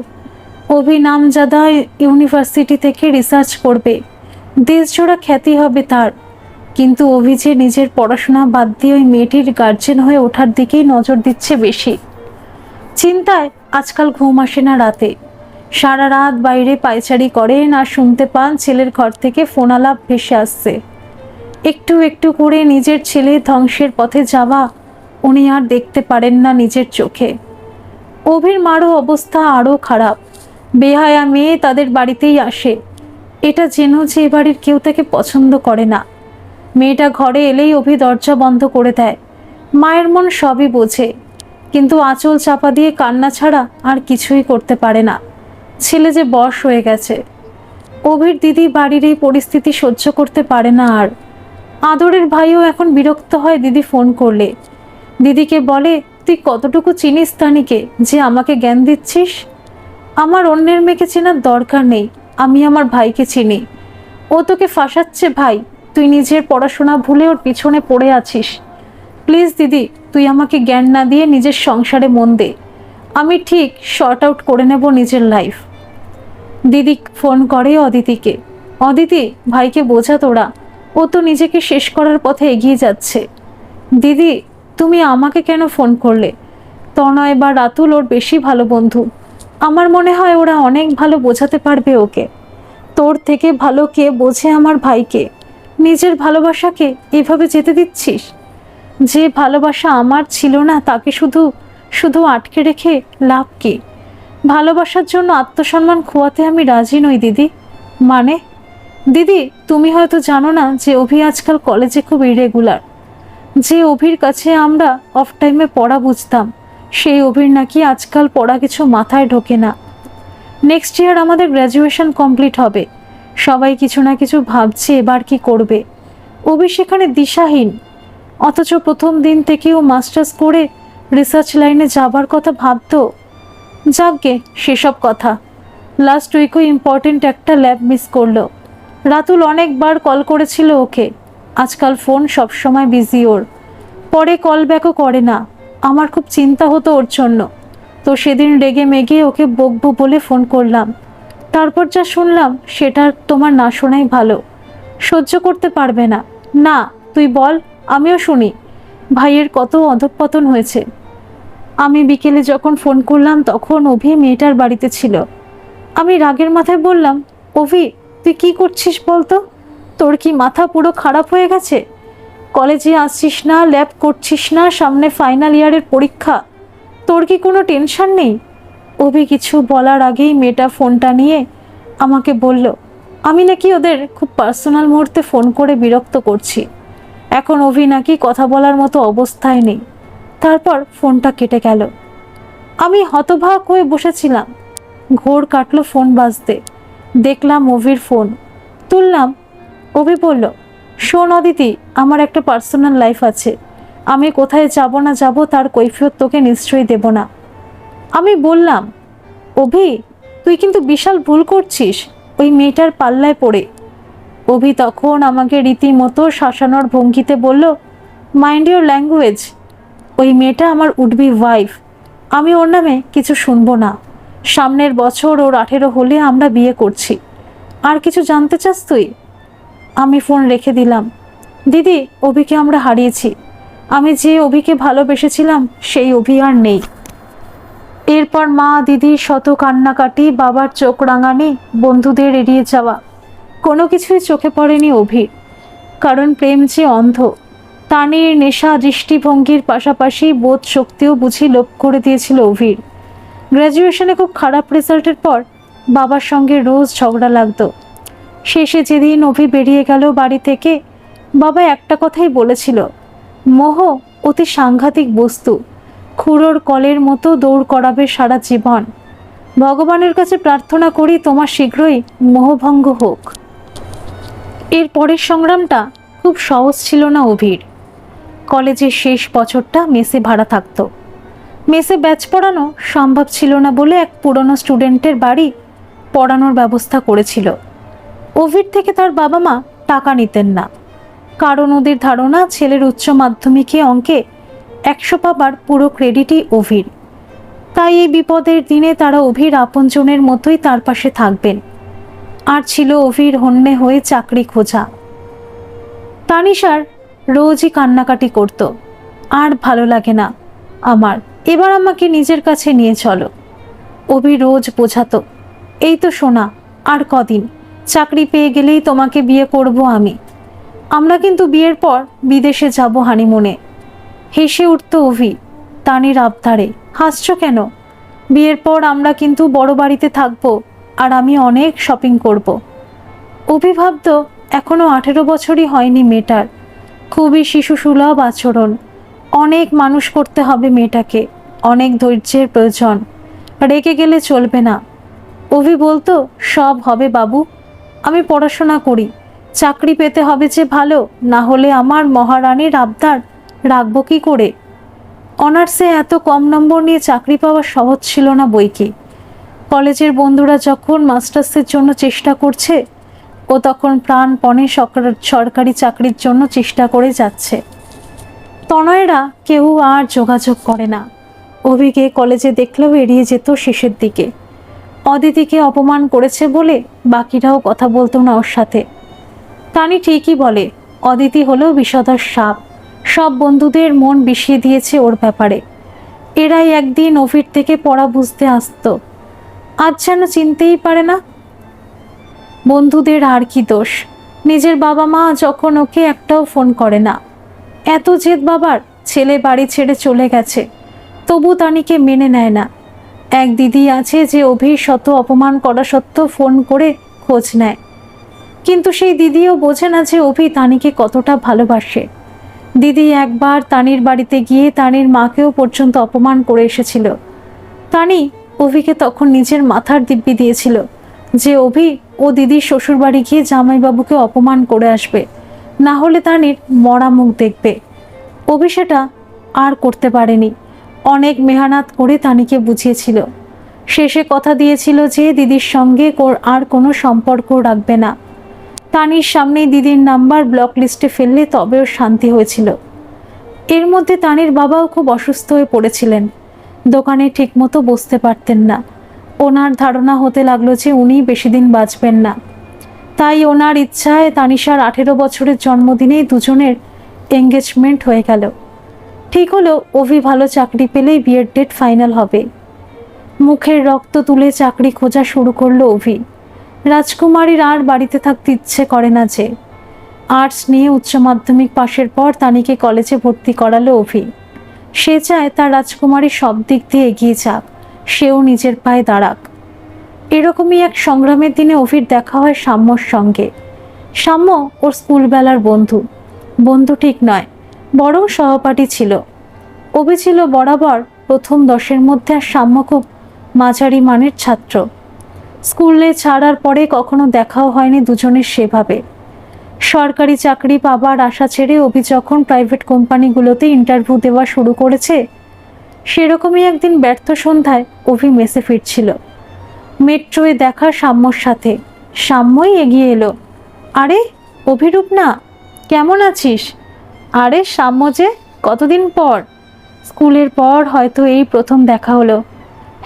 অভি নামজাদা ইউনিভার্সিটি থেকে রিসার্চ করবে, দেশজোড়া খ্যাতি হবে তার। কিন্তু অভি যে নিজের পড়াশোনা বাদ দিয়ে ওই মেয়েটির গার্জেন হয়ে ওঠার দিকেই নজর দিচ্ছে বেশি। চিন্তায় আজকাল ঘুম আসে না রাতে। সারা রাত বাইরে পায়চারি করেন আর শুনতে পান ছেলের ঘর থেকে ফোন আলাপ ভেসে আসছে। একটু একটু করে নিজের ছেলে ধ্বংসের পথে যাওয়া উনি আর দেখতে পারেন না নিজের চোখে। অভির মারও অবস্থা আরও খারাপ। বেহায়া মেয়ে তাদের বাড়িতেই আসে, এটা যেন যে এ বাড়ির কেউ তাকে পছন্দ করে না। মেয়েটা ঘরে এলেই অভি দরজা বন্ধ করে দেয়। মায়ের মন সবই বোঝে, কিন্তু আঁচল চাপা দিয়ে কান্না ছাড়া আর কিছুই করতে পারে না। ছেলে যে বশ হয়ে গেছে। অভির দিদি বাড়ির এই পরিস্থিতি সহ্য করতে পারে না আর। আদরের ভাইও এখন বিরক্ত হয় দিদি ফোন করলে। দিদিকে বলে, তুই কতটুকু চিনিস তানিকে যে আমাকে জ্ঞান দিচ্ছিস? আমার অন্যের মেয়েকে চেনার দরকার নেই, আমি আমার ভাইকে চিনি। ও তোকে ফাঁসাচ্ছে ভাই, তুই নিজের পড়াশোনা ভুলে ওর পিছনে পড়ে আছিস। প্লিজ দিদি, তুই আমাকে জ্ঞান না দিয়ে নিজের সংসারে মন দে, আমি ঠিক শর্ট আউট করে নেব নিজের লাইফ। দিদি ফোন করে অদিতিকে। অদিতি, ভাইকে বোঝা তোরা, ও তো নিজেকে শেষ করার পথে এগিয়ে যাচ্ছে। দিদি, তুমি আমাকে কেন ফোন করলে? তনয় বা রাতুল ওর বেশি ভালো বন্ধু, আমার মনে হয় ওরা অনেক ভালো বোঝাতে পারবে ওকে। তোর থেকে ভালো কে বোঝে আমার ভাইকে? নিজের ভালোবাসাকে এভাবে যেতে দিচ্ছিস? যে ভালোবাসা আমার ছিল না তাকে শুধু শুধু আটকে রেখে লাভ কি? ভালোবাসার জন্য আত্মসম্মান খোয়াতে আমি রাজি নই দিদি। মানে? দিদি, তুমি হয়তো জানো না যে অভি আজকাল কলেজে খুব ইরেগুলার। যে অভির কাছে আমরা অফ টাইমে পড়া বুঝতাম, সেই অভির নাকি আজকাল পড়া কিছু মাথায় ঢোকে না। নেক্সট ইয়ার আমাদের গ্র্যাজুয়েশন কমপ্লিট হবে, সবাই কিছু না কিছু ভাবছে এবার কি করবে। অভি সেখানে দিশাহীন, অথচ প্রথম দিন থেকেও মাস্টার্স করে রিসার্চ লাইনে যাবার কথা ভাবতো। যাকগে সেসব কথা। লাস্ট উইকও ইম্পর্টেন্ট একটা ল্যাব মিস করলো। রাতুল অনেকবার কল করেছিল ওকে, আজকাল ফোন সবসময় বিজি ওর, পরে কল ব্যাকও করে না। আমার খুব চিন্তা হতো ওর জন্য, তো সেদিন রেগে মেগে ওকে বকবো বলে ফোন করলাম। তারপর যা শুনলাম সেটা তোমার না শোনাই ভালো। সহ্য করতে পারবে না? না, তুই বল, আমিও শুনি। ভাইয়ের কত অধঃপতন হয়েছে। আমি বিকেলে যখন ফোন করলাম তখন অভি মেয়েটার বাড়িতে ছিল। আমি রাগের মাথায় বললাম, অভি তুই কি করছিস বলতো? তোর কি মাথা পুরো খারাপ হয়ে গেছে? কলেজে আসছিস না, ল্যাব করছিস না, সামনে ফাইনাল ইয়ারের পরীক্ষা, তোর কি কোনো টেনশন নেই? অভি কিছু বলার আগেই মেয়েটা ফোনটা নিয়ে আমাকে বলল, আমি নাকি ওদের খুব পার্সোনাল মুহূর্তে ফোন করে বিরক্ত করছি। এখন অভি নাকি কথা বলার মতো অবস্থায় নেই। তারপর ফোনটা কেটে গেল। আমি হতবাক হয়ে বসেছিলাম। ঘোর কাটলো ফোন বাজতে। দেখলাম অভির ফোন। তুললাম। অভি বলল, শোন অদিতি, আমার একটা পার্সোনাল লাইফ আছে, আমি কোথায় যাব না যাব তার কৈফিয়ত তোকে নিশ্চয়ই দেব না। আমি বললাম, অভি তুই কিন্তু বিশাল ভুল করছিস ওই মেয়েটার পাল্লায় পড়ে। অভি তখন আমাকে রীতিমতো শাসানোর ভঙ্গিতে বলল, মাইন্ড ইউর ল্যাঙ্গুয়েজ, ওই মেয়েটা আমার উডবি ওয়াইফ, আমি ওর নামে কিছু শুনবো না। সামনের বছর ওর 18 হলে আমরা বিয়ে করছি। আর কিছু জানতে চাস তুই? আমি ফোন রেখে দিলাম। দিদি, অভিকে আমরা হারিয়েছি। আমি যে অভিকে ভালোবেসেছিলাম সেই অভি আর নেই। এরপর মা দিদির শত কান্নাকাটি, বাবার চোখ রাঙানি, বন্ধুদের এড়িয়ে যাওয়া, কোনো কিছুই চোখে পড়েনি অভির। কারণ প্রেম যে অন্ধ। তানির নেশা দৃষ্টিভঙ্গির পাশাপাশি বোধ শক্তিও বুঝি লোপ করে দিয়েছিল অভির। গ্র্যাজুয়েশনে খুব খারাপ রেজাল্টের পর বাবার সঙ্গে রোজ ঝগড়া লাগতো। শেষে যেদিন অভি বেরিয়ে গেল বাড়ি থেকে, বাবা একটা কথাই বলেছিল, মোহ অতি সাংঘাতিক বস্তু, খুঁড়োর কলের মতো দৌড় করাবে সারা জীবন। ভগবানের কাছে প্রার্থনা করি তোমার শীঘ্রই মোহভঙ্গ হোক। এর পরের সংগ্রামটা খুব সহজ ছিল না অভির। কলেজের শেষ বছরটা মেসে ভাড়া থাকতো। মেসে ব্যাচ পড়ানো সম্ভব ছিল না বলে এক পুরনো স্টুডেন্টের বাড়ি পড়ানোর ব্যবস্থা করেছিল। অভির থেকে তার বাবা মা টাকা নিতেন না, কারণ ওদের ধারণা ছেলের উচ্চ মাধ্যমিকে অঙ্কে 100 পাবার পুরো ক্রেডিটই অভির। তাই এই বিপদের দিনে তারা অভির আপনজনের মতোই তার পাশে থাকবেন। আর ছিল অভির হন্যে হয়ে চাকরি খোঁজা। তানিশার রোজই কান্নাকাটি করত, আর ভালো লাগে না আমার, এবার আমাকে নিজের কাছে নিয়ে চলো। অভি রোজ বোঝাতো, এই তো সোনা, আর কদিন, চাকরি পেয়ে গেলেই তোমাকে বিয়ে করব আমি। আমরা কিন্তু বিয়ের পর বিদেশে যাব হানিমুনে। হেসে উঠত অভি তানির আবদারে। হাসছো কেন? বিয়ের পর আমরা কিন্তু বড় বাড়িতে থাকবো, আর আমি অনেক শপিং করব। অভি ভাবত এখনো 18 বছরই হয়নি মেয়েটার, খুবই শিশুসুলভ আচরণ, অনেক মানুষ করতে হবে মেয়েটাকে, অনেক ধৈর্যের প্রয়োজন, রেগে গেলে চলবে না। অভি বলতো, সব হবে বাবু, আমি পড়াশোনা করি, চাকরি পেতে হবে যে ভালো, না হলে আমার মহারানীর আবদার রাখবো কি করে। অনার্সে এত কম নম্বর নিয়ে চাকরি পাওয়া সহজ ছিল না বই কি। কলেজের বন্ধুরা যখন মাস্টার্সের জন্য চেষ্টা করছে, ও তখন প্রাণপণে সরকারি চাকরির জন্য চেষ্টা করে যাচ্ছে। তনয়েরা কেউ আর যোগাযোগ করে না। অভিকে কলেজে দেখলেও এড়িয়ে যেত শেষের দিকে। অদিতিকে অপমান করেছে বলে বাকিরাও কথা বলতো না ওর সাথে। তানি ঠিকই বলে, অদিতি হলো বিষধর সাপ, সব বন্ধুদের মন বিষিয়ে দিয়েছে ওর ব্যাপারে। এরাই একদিন অভির থেকে পড়া বুঝতে আসতো, আজ যেন চিনতেই পারে না। বন্ধুদের আর কি দোষ, নিজের বাবা মা যখন ওকে একটাও ফোন করে না। এত জেদ বাবার, ছেলে বাড়ি ছেড়ে চলে গেছে, তবু তানিকে মেনে নেয় না। এক দিদি আছে যে অভির শত অপমান করা সত্ত্বেও ফোন করে খোঁজ নেয়, কিন্তু সেই দিদিও বোঝে না যে অভি তানিকে কতটা ভালোবাসে। দিদি একবার তানির বাড়িতে গিয়ে তানির মাকেও পর্যন্ত অপমান করে এসেছিল। তানি অভিকে তখন নিজের মাথার দিব্যি দিয়েছিল যে অভি ও দিদির শ্বশুর বাড়ি গিয়ে জামাইবাবুকে অপমান করে আসবে, না হলে তানির মরা মুখ দেখবে। অভি সেটা আর করতে পারেনি। অনেক মেহনত করে তানিকে বুঝিয়েছিল, শেষে কথা দিয়েছিল যে দিদির সঙ্গে আর কোনো সম্পর্ক রাখবে না। তানির সামনেই দিদির নাম্বার ব্লক লিস্টে ফেললে তবেও শান্তি হয়েছিল। এর মধ্যে তানির বাবাও খুব অসুস্থ হয়ে পড়েছিলেন, দোকানে ঠিকমতো বসতে পারতেন না। ওনার ধারণা হতে লাগলো যে উনি বেশি দিন বাঁচবেন না। তাই ওনার ইচ্ছায় তানিশার 18 বছরের জন্মদিনেই দুজনের এঙ্গেজমেন্ট হয়ে গেল। ঠিক হলো অভি ভালো চাকরি পেলেই বিয়ের ডেট ফাইনাল হবে। মুখের রক্ত তুলে চাকরি খোঁজা শুরু করলো অভি। রাজকুমারীর আর বাড়িতে থাকতে ইচ্ছে করে না যে। আর্টস নিয়ে উচ্চ মাধ্যমিক পাশের পর তানিকে কলেজে ভর্তি করালো অভি। সে চায় তার রাজকুমারী সব দিক দিয়ে এগিয়ে যাক, সেও নিজের পায়ে দাঁড়াক। এরকমই এক সংগ্রামের দিনে অভির দেখা হয় সাম্যর সঙ্গে। সাম্য ওর স্কুলবেলার বন্ধু, বন্ধু ঠিক নয়, বরং সহপাঠী ছিল। অভি ছিল বরাবর প্রথম 10-এর মধ্যে, আর সাম্য খুব মাঝারি মানের ছাত্র। স্কুলে ছাড়ার পরে কখনো দেখাও হয়নি দুজনের সেভাবে। সরকারি চাকরি পাবার আশা ছেড়ে অভি যখন প্রাইভেট কোম্পানিগুলোতে ইন্টারভিউ দেওয়া শুরু করেছে, সেরকমই একদিন ব্যর্থ সন্ধ্যায় অভি মেসে ফিরছিল। মেট্রোয় দেখা সাম্যর সাথে। সাম্যই এগিয়ে এলো, আরে অভিরূপ না, কেমন আছিস? আরে সাম্য যে, কতদিন পর। স্কুলের পর হয়তো এই প্রথম দেখা হলো।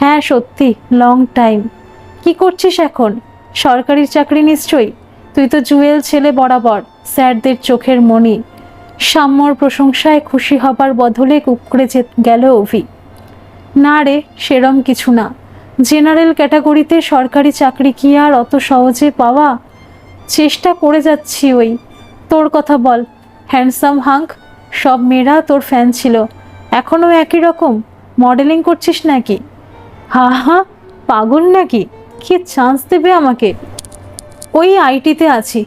হ্যাঁ সত্যি, লং টাইম। কি করছিস এখন? সরকারি চাকরি নিশ্চয়ই, তুই তো জুয়েল ছেলে বরাবর, স্যারদের চোখের মণি। সাম্যর প্রশংসায় খুশি হবার বদলে কুঁকড়ে গেল অভি। না রে, সেরম কিছু না, জেনারেল ক্যাটাগরিতে সরকারি চাকরি কি আর অত সহজে পাওয়া? চেষ্টা করে যাচ্ছি, ওই তোর কথা বল, হ্যান্ডসাম হাঙ্ক, সব মেয়েরা তোর ফ্যান ছিল, এখনও একই রকম মডেলিং করছিস নাকি? হা হা, পাগল নাকি? কি চান্স দেবে আমাকে? ওই আইটিতে আছি।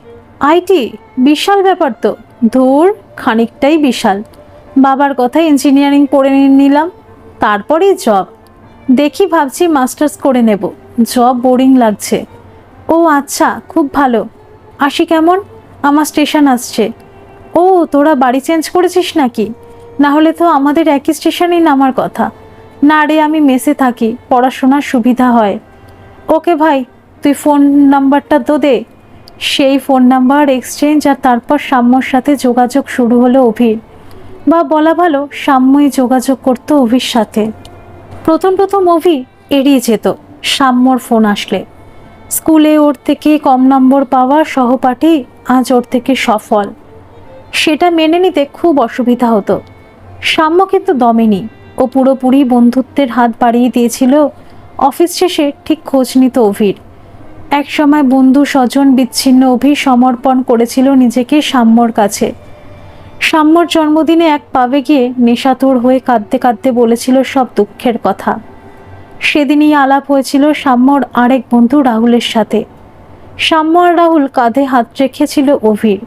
আইটি? বিশাল ব্যাপার তো। ধুর, খানিকটাই বিশাল। বাবার কথায় ইঞ্জিনিয়ারিং পড়ে নিলাম, তারপরেই জব দেখি, ভাবছি মাস্টার্স করে নেব। জব বোরিং লাগছে। ও আচ্ছা, খুব ভালো। আসি কেমন? আমার স্টেশন আসছে। ও, তোরা বাড়ি চেঞ্জ করেছিস নাকি? না হলে তো আমাদের একই স্টেশনেই নামার কথা। না রে, আমি মেসে থাকি, পড়াশোনার সুবিধা হয়। ওকে ভাই, তুই ফোন নাম্বারটা তো দে। সেই ফোন নাম্বার এক্সচেঞ্জ, আর তারপর সাম্যর সাথে যোগাযোগ শুরু হলো অভির। বা বলা ভালো, সাম্যই যোগাযোগ করতো অভির সাথে। প্রথম প্রথম অভি এড়িয়ে যেত সাম্যর ফোন আসলে। স্কুলে ওর থেকে কম নম্বর পাওয়া সহপাঠী আজ ওর থেকে সফল, সেটা মেনে নিতে খুব অসুবিধা হতো। সাম্য কিন্তু দমেনি, ও পুরোপুরি বন্ধুত্বের হাত বাড়িয়ে দিয়েছিল। অফিস শেষে ঠিক খোঁজ নিত অভির। একসময় বন্ধু স্বজন বিচ্ছিন্ন অভি সমর্পণ করেছিল নিজেকে সাম্যর কাছে। সাম্যর জন্মদিনে এক পাবে গিয়ে নেশাতুর হয়ে কাঁদতে কাঁদতে বলেছিল সব দুঃখের কথা। সেদিনই আলাপ হয়েছিল সাম্যর আরেক বন্ধু রাহুলের সাথে। সাম্য আর রাহুল কাঁধে হাত রেখেছিল অভির।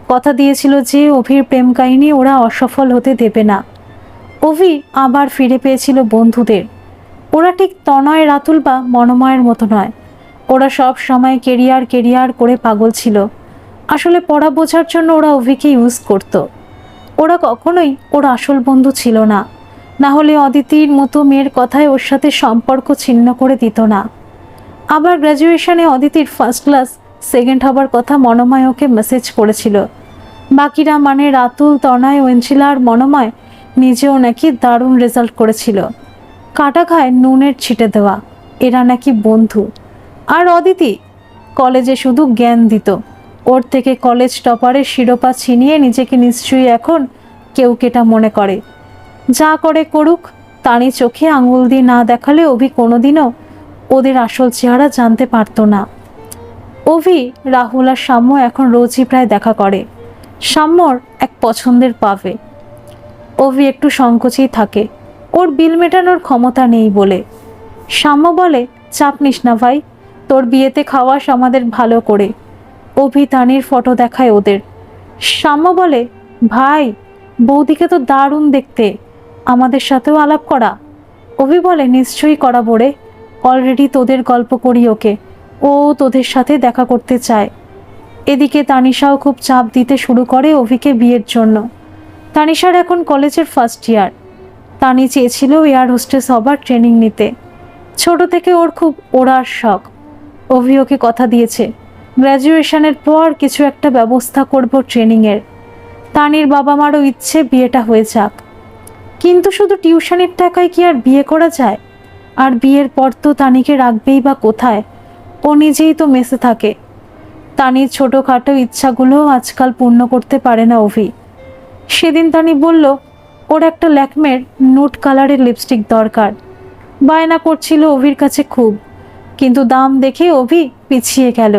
কথা দিয়েছিল যে অভির প্রেম কাহিনী ওরা অসফল হতে দেবে না। অভি আবার ফিরে পেয়েছিল বন্ধুদের। ওরা ঠিক তনয়, রাতুল বা মনোময়ের মতো নয়। ওরা সব সময় কেরিয়ার কেরিয়ার করে পাগল ছিল। আসলে পড়া বোঝার জন্য ওরা অভিকে ইউজ করত। ওরা কখনোই ওর আসল বন্ধু ছিল না। না হলে অদিতির মতো মেয়ের কথায় ওর সাথে সম্পর্ক ছিন্ন করে দিত না। আবার গ্র্যাজুয়েশনে অদিতির ফার্স্ট ক্লাস সেকেন্ড হবার কথা মনোময় ওকে মেসেজ করেছিল। বাকিরা মানে রাতুল, তনয়, ওয়েঞ্চিলা আর মনোময় নিজেও নাকি দারুণ রেজাল্ট করেছিল। কাটা খায় নুনের ছিটে দেওয়া, এরা নাকি বন্ধু। আর অদিতি কলেজে শুধু জ্ঞান দিত। ওর থেকে কলেজ টপারের শিরোপা ছিনিয়ে নিজেকে নিশ্চয়ই এখন কেউ কেটা মনে করে। যা করে করুক, তানি চোখে আঙুল দিয়ে না দেখালে অভি কোনোদিনও ওদের আসল চেহারা জানতে পারতো না। অভি, রাহুল আর সাম্য এখন রোজই প্রায় দেখা করে। সাম্যর এক পছন্দের পাবে। অভি একটু সংকোচেই থাকে, ওর বিল মেটানোর ক্ষমতা নেই বলে। সাম্য বলে, চাপ নিস না ভাই, তোর বিয়েতে খাওয়াস আমাদের ভালো করে। অভি তানির ফটো দেখায় ওদের। সাম্য বলে, ভাই, বৌদিকে তো দারুণ দেখতে, আমাদের সাথেও আলাপ করা। অভি বলে, নিশ্চয়ই করাবো রে, অলরেডি তোদের গল্প করি ওকে, ও তোদের সাথে দেখা করতে চায়। এদিকে তানিশাও খুব চাপ দিতে শুরু করে অভিকে বিয়ের জন্য। তানিশার এখন কলেজের ফার্স্ট ইয়ার। তানি চেয়েছিল এয়ার হোস্টেস হবার ট্রেনিং নিতে। ছোট থেকে ওর খুব ওড়ার শখ। অভি ওকে কথা দিয়েছে গ্র্যাজুয়েশনের পর কিছু একটা ব্যবস্থা করব ট্রেনিংয়ের। তানির বাবা মারও ইচ্ছে বিয়েটা হয়ে যাক, কিন্তু শুধু টিউশনের টাকায় কি আর বিয়ে করা যায়? আর বিয়ের পর তো তানিকে রাখবেই বা কোথায়? ও নিজেই তো মেসে থাকে। তানির ছোটোখাটো ইচ্ছাগুলো আজকাল পূর্ণ করতে পারে না অভি। সেদিন তানি বলল ওর একটা ল্যাকমের নুট কালারের লিপস্টিক দরকার। বায়না করছিল অভির কাছে খুব, কিন্তু দাম দেখে অভি পিছিয়ে গেল।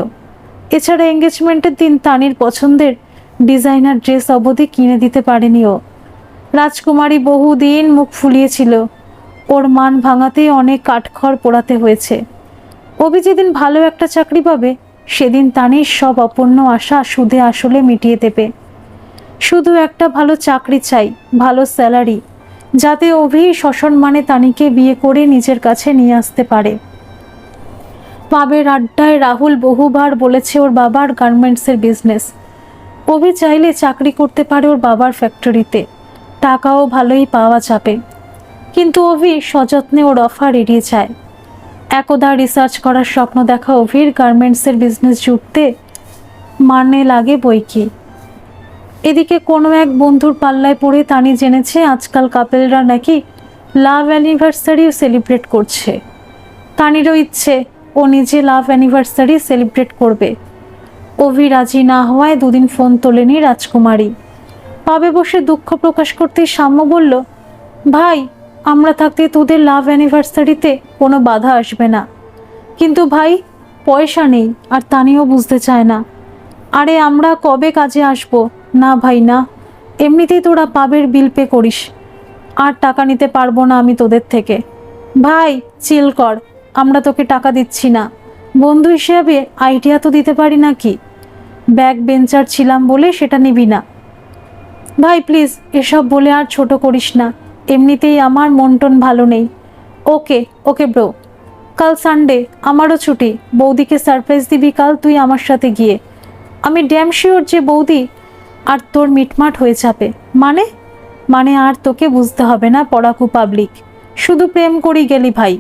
এছাড়া এঙ্গেজমেন্টের দিন তানির পছন্দের ডিজাইনার ড্রেস অবধি কিনে দিতে পারেনি ও। রাজকুমারী বহুদিন মুখ ফুলিয়েছিল, ওর মান ভাঙাতে অনেক কাঠখড় পোড়াতে হয়েছে। অভি যেদিন ভালো একটা চাকরি পাবে সেদিন তানির সব অপূর্ণ আশা সুদে আসলে মিটিয়ে দেবে। শুধু একটা ভালো চাকরি চাই, ভালো স্যালারি, যাতে অভি সসম্মানে তানিকে বিয়ে করে নিজের কাছে নিয়ে আসতে পারে। পাবের আড্ডায় রাহুল বহুবার বলেছে ওর বাবার গার্মেন্টসের বিজনেস। অভি চাইলে চাকরি করতে পারে ওর বাবার ফ্যাক্টরিতে, টাকাও ভালোই পাওয়া যাবে। কিন্তু অভি সযত্নে ওর অফার এড়িয়ে যায়। একদা রিসার্চ করার স্বপ্ন দেখা অভির গার্মেন্টসের বিজনেস জুটতে মানে লাগে বই কি। এদিকে কোনো এক বন্ধুর পাল্লায় পড়ে তানি জেনেছে আজকাল কাপেলরা নাকি লাভ অ্যানিভার্সারিও সেলিব্রেট করছে। তানিরও ইচ্ছে ও নিজে লাভ অ্যানিভার্সারি সেলিব্রেট করবে। অভি রাজি না হওয়ায় দুদিন ফোন তোলেনি রাজকুমারী। পাবে বসে দুঃখ প্রকাশ করতেই সাম্য বলল, ভাই, আমরা থাকতে তোদের লাভ অ্যানিভার্সারিতে কোনো বাধা আসবে না, কিন্তু ভাই, পয়সা নেই। আর তানিও বুঝতে চায় না। আরে আমরা কবে কাজে আসবো? না ভাই না, এমনিতেই তোরা পাবের বিল পে করিস, আর টাকা নিতে পারবো না আমি তোদের থেকে। ভাই চিল কর, আমরা তোকে টাকা দিচ্ছি না, বন্ধু হিসেবে আইডিয়া তো দিতে পারি নাকি? ব্যাক বেঞ্চার ছিলাম বলে সেটা নিবি না। ভাই প্লিজ এসব বলে আর ছোট করিস না, এমনিতেই আমার মন টন ভালো নেই। ওকে ওকে ব্রো, কাল সানডে, আমারও ছুটি, বৌদিকে সারপ্রাইজ দিবি কাল তুই আমার সাথে গিয়ে। আমি ড্যাম শিওর যে বৌদি আর তোর মিটমাট হয়ে যাবে। মানে? মানে আর তোকে বুঝতে হবে না পড়াকু পাবলিক, শুধু প্রেম করি গেলি ভাই,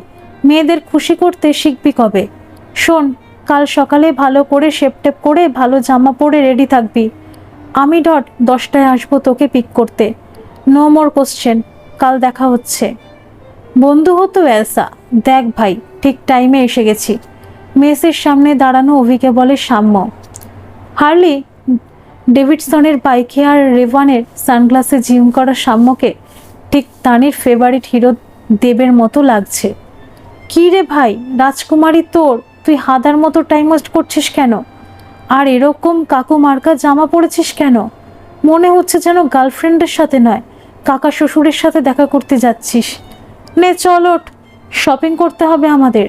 মেয়েদের খুশি করতে শিখবি কবে? শোন, কাল সকালে ভালো করে শেপটেপ করে ভালো জামা পরে রেডি থাকবি, আমি 10টায় আসবো তোকে পিক করতে। নো মোর কোশ্চেন, কাল দেখা হচ্ছে। বন্ধু হতো এসা। দেখ ভাই, ঠিক টাইমে এসে গেছি। মেসের সামনে দাঁড়ানো অভিকে বলে সাম্য। হার্লি ডেভিডসনের বাইকে আর রেভানের সানগ্লাসে জিম করা সাম্যকে ঠিক তানির ফেভারিট হিরো দেবের মতো লাগছে। কী রে ভাই, রাজকুমারী তোর, তুই হাদার মতো টাইম ওয়েস্ট করছিস কেন? আর এরকম কাকু মার্কা জামা পরেছিস কেন? মনে হচ্ছে যেন গার্লফ্রেন্ডের সাথে নয়, কাকা শ্বশুরের সাথে দেখা করতে যাচ্ছিস। নে চল ওঠ, শপিং করতে হবে আমাদের।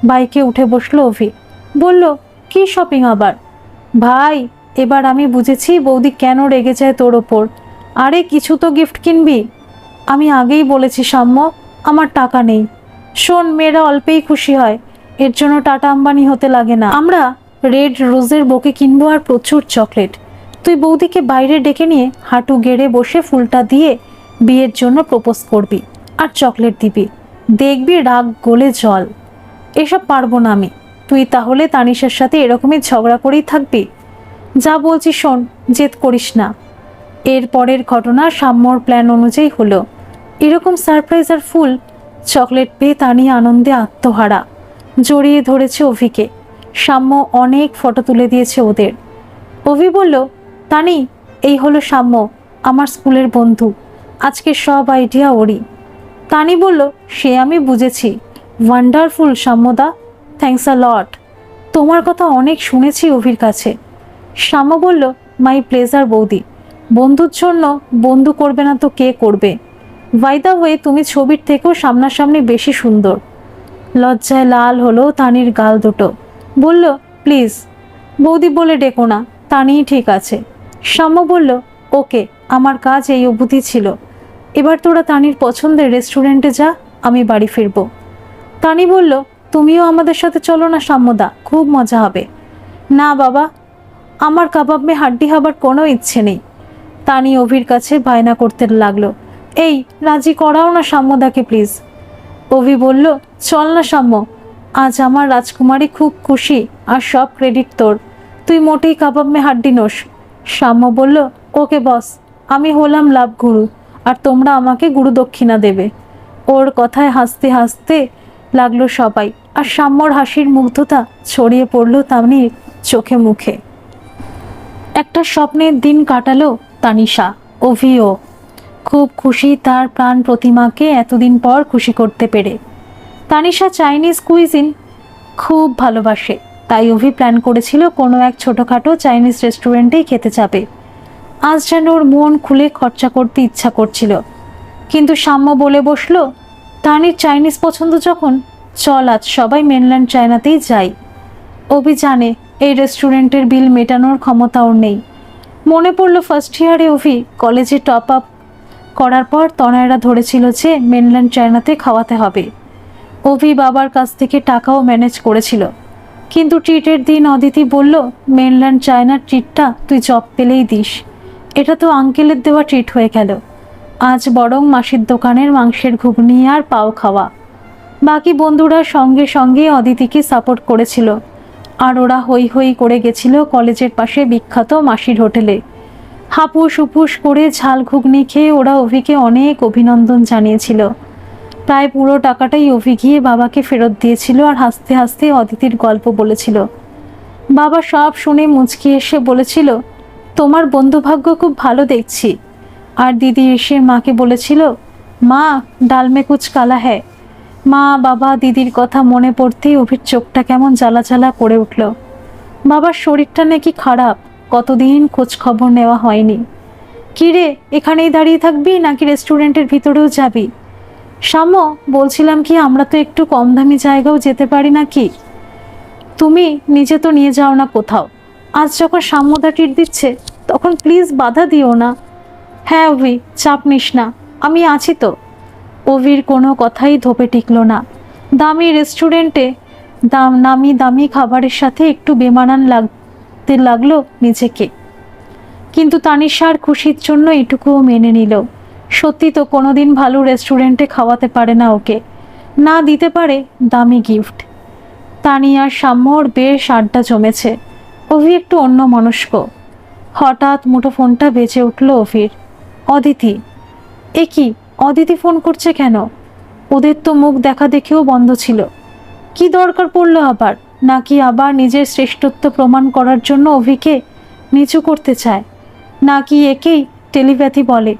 বাইকে উঠে বসলো অভি, বলল কি শপিং আবার? ভাই এবার আমি বুঝেছি বৌদি কেন রেগে যায় তোর ওপর। আরে কিছু তো গিফট কিনবি। আমি আগেই বলেছি সাম্য, আমার টাকা নেই। শোন, মেয়েরা অল্পেই খুশি হয়, এর জন্য টাটা আম্বানি হতে লাগে না। আমরা রেড রোজের বোকে কিনবো আর প্রচুর চকলেট। তুই বৌদিকে বাইরে ডেকে নিয়ে হাঁটু গেড়ে বসে ফুলটা দিয়ে বিয়ের জন্য প্রপোজ করবি আর চকলেট দিবি, দেখবি রাগ গলে জল। এসব পারবো না আমি। তুই তাহলে তানিশার সাথে এরকমই ঝগড়া করেই থাকবি? যা বলছি শোন, জেদ করিস না। এর পরের ঘটনা সাম্যর প্ল্যান অনুযায়ী হলো। এরকম সারপ্রাইজ আর ফুল চকলেট পেয়ে তানি আনন্দে আত্মহারা, জড়িয়ে ধরেছে অভিকে। সাম্য অনেক ফটো তুলে দিয়েছে ওদের। অভি বলল, তানি এই হলো সাম্য, আমার স্কুলের বন্ধু, আজকে সব আইডিয়া ওরই। তানি বলল, সে আমি বুঝেছি, ওয়ান্ডারফুল সাম্যদা, থ্যাঙ্কস আ লট। তোমার কথা অনেক শুনেছি অভির কাছে। সাম্য বলল, মাই প্লেজার বৌদি, বন্ধুর জন্য বন্ধু করবে না তো কে করবে? বাই দ্য ওয়ে তুমি ছবির থেকেও সামনাসামনি বেশি সুন্দর। লজ্জায় লাল হলো তানির গাল দুটো। বলল, প্লিজ বৌদি বলে ডেকো না, তানিই ঠিক আছে। সাম্য বলল, ওকে, আমার কাজ এই অবধি ছিল, এবার তোরা তানির পছন্দের রেস্টুরেন্টে যা, আমি বাড়ি ফিরবো। তানি বলল, তুমিও আমাদের সাথে চলো না সাম্যদা, খুব মজা হবে। না বাবা, আমার কাবাব মে হাড্ডি হবার কোনো ইচ্ছে নেই। তানি অভির কাছে বায়না করতে লাগলো, এই রাজি করাও না সাম্যদাকে প্লিজ। অভি বলল, চল না সাম্য, আজ আমার রাজকুমারী খুব খুশি আর সব ক্রেডিট তোর, তুই মোটেই কাবাব মে হাড্ডি নোস। সাম্য বলল, ওকে বস, আমি হলাম লাভ গুরু আর তোমরা আমাকে গুরু দক্ষিণা দেবে। ওর কথায় হাসতে হাসতে লাগলো সবাই, আর সাম্যর হাসির মুগ্ধতা ছড়িয়ে পড়লো তানির চোখে মুখে। একটা স্বপ্নের দিন কাটালো তানিশা। অভিও খুব খুশি তার প্রাণ প্রতিমাকে এতদিন পর খুশি করতে পেরে। তানিশা চাইনিজ কুইজিন খুব ভালোবাসে, তাই অভি প্ল্যান করেছিল কোনো এক ছোটোখাটো চাইনিজ রেস্টুরেন্টেই খেতে যাবে। আজ যেন ওর মন খুলে খরচা করতে ইচ্ছা করছিল, কিন্তু সাম্য বলে বসলো, তানির চাইনিজ পছন্দ যখন, চল আজ সবাই মেনল্যান্ড চায়নাতেই যাই। অভি জানে এই রেস্টুরেন্টের বিল মেটানোর ক্ষমতা ওর নেই। মনে পড়লো ফার্স্ট ইয়ারে অভি কলেজে টপ আপ করার পর তনয়রা ধরেছিল যে মেনল্যান্ড চায়নাতে খাওয়াতে হবে। অভি বাবার কাছ থেকে টাকাও ম্যানেজ করেছিল, কিন্তু ট্রিটের দিন অদিতি বলল, মেনল্যান্ড চায়নার ট্রিটটা তুই জব পেলেই দিস। এটা তো আঙ্কেলের দেওয়া ট্রিট হয়ে গেল। আজ বরং মাসির দোকানের মাংসের ঘুগনি আর পাও খাওয়া। বাকি বন্ধুরা সঙ্গে সঙ্গে অদিতিকে সাপোর্ট করেছিল, আর ওরা হই হই করে গেছিল কলেজের পাশে বিখ্যাত মাসির হোটেলে। হাপুস উপুস করে ঝাল ঘুগনি খেয়ে ওরা অভিকে অনেক অভিনন্দন জানিয়েছিল। প্রায় পুরো টাকাটাই অভি গিয়ে বাবাকে ফেরত দিয়েছিল আর হাসতে হাসতে অদিতির গল্প বলেছিল। বাবা সব শুনে মুচকি এসে বলেছিল, তোমার বন্ধুভাগ্য খুব ভালো দেখছি। আর দিদি এসে মাকে বলেছিল, মা ডাল মে কুচ কালা হ্যায়। মা বাবা দিদির কথা মনে পড়তেই অভির চোখটা কেমন জ্বালা জ্বালা করে উঠল। বাবার শরীরটা নাকি খারাপ, কতদিন খোঁজ খবর নেওয়া হয়নি। কিরে, এখানেই দাঁড়িয়ে থাকবি নাকি রেস্টুরেন্টের ভিতরেও যাবি? শ্যাম, বলছিলাম কি আমরা তো একটু কম দামি জায়গাও যেতে পারি নাকি? তুমি নিজে তো নিয়ে যাও না কোথাও। আজ যখন সাম্যদা ট্রিট দিচ্ছে তখন প্লিজ বাধা দিও না। হ্যাঁ অভি, চাপ নিস না, আমি আছি তো। অভির কোনো কথাই ধোপে টিকল না। দামি রেস্টুরেন্টে নামি দামি খাবারের সাথে একটু বেমানান লাগতে লাগলো নিজেকে, কিন্তু তানিশার খুশির জন্য এটুকুও মেনে নিল। সত্যি তো কোনোদিন ভালো রেস্টুরেন্টে খাওয়াতে পারে না ওকে, না দিতে পারে দামি গিফট। তানিয়ার সাম্যর বেশ আড্ডা জমেছে। অভি একটু অন্যমনস্ক। হঠাৎ মুঠো ফোনটা বেজে উঠল অভির। অদিতি। এ কি, অদিতি ফোন করছে কেন? ওদের তো মুখ দেখা দেখেও বন্ধ ছিল। কি দরকার পড়লো আবার? নাকি আবার নিজের শ্রেষ্ঠত্ব প্রমাণ করার জন্য অভিকে নিচু করতে চায়? নাকি একেই টেলিপ্যাথি বলে?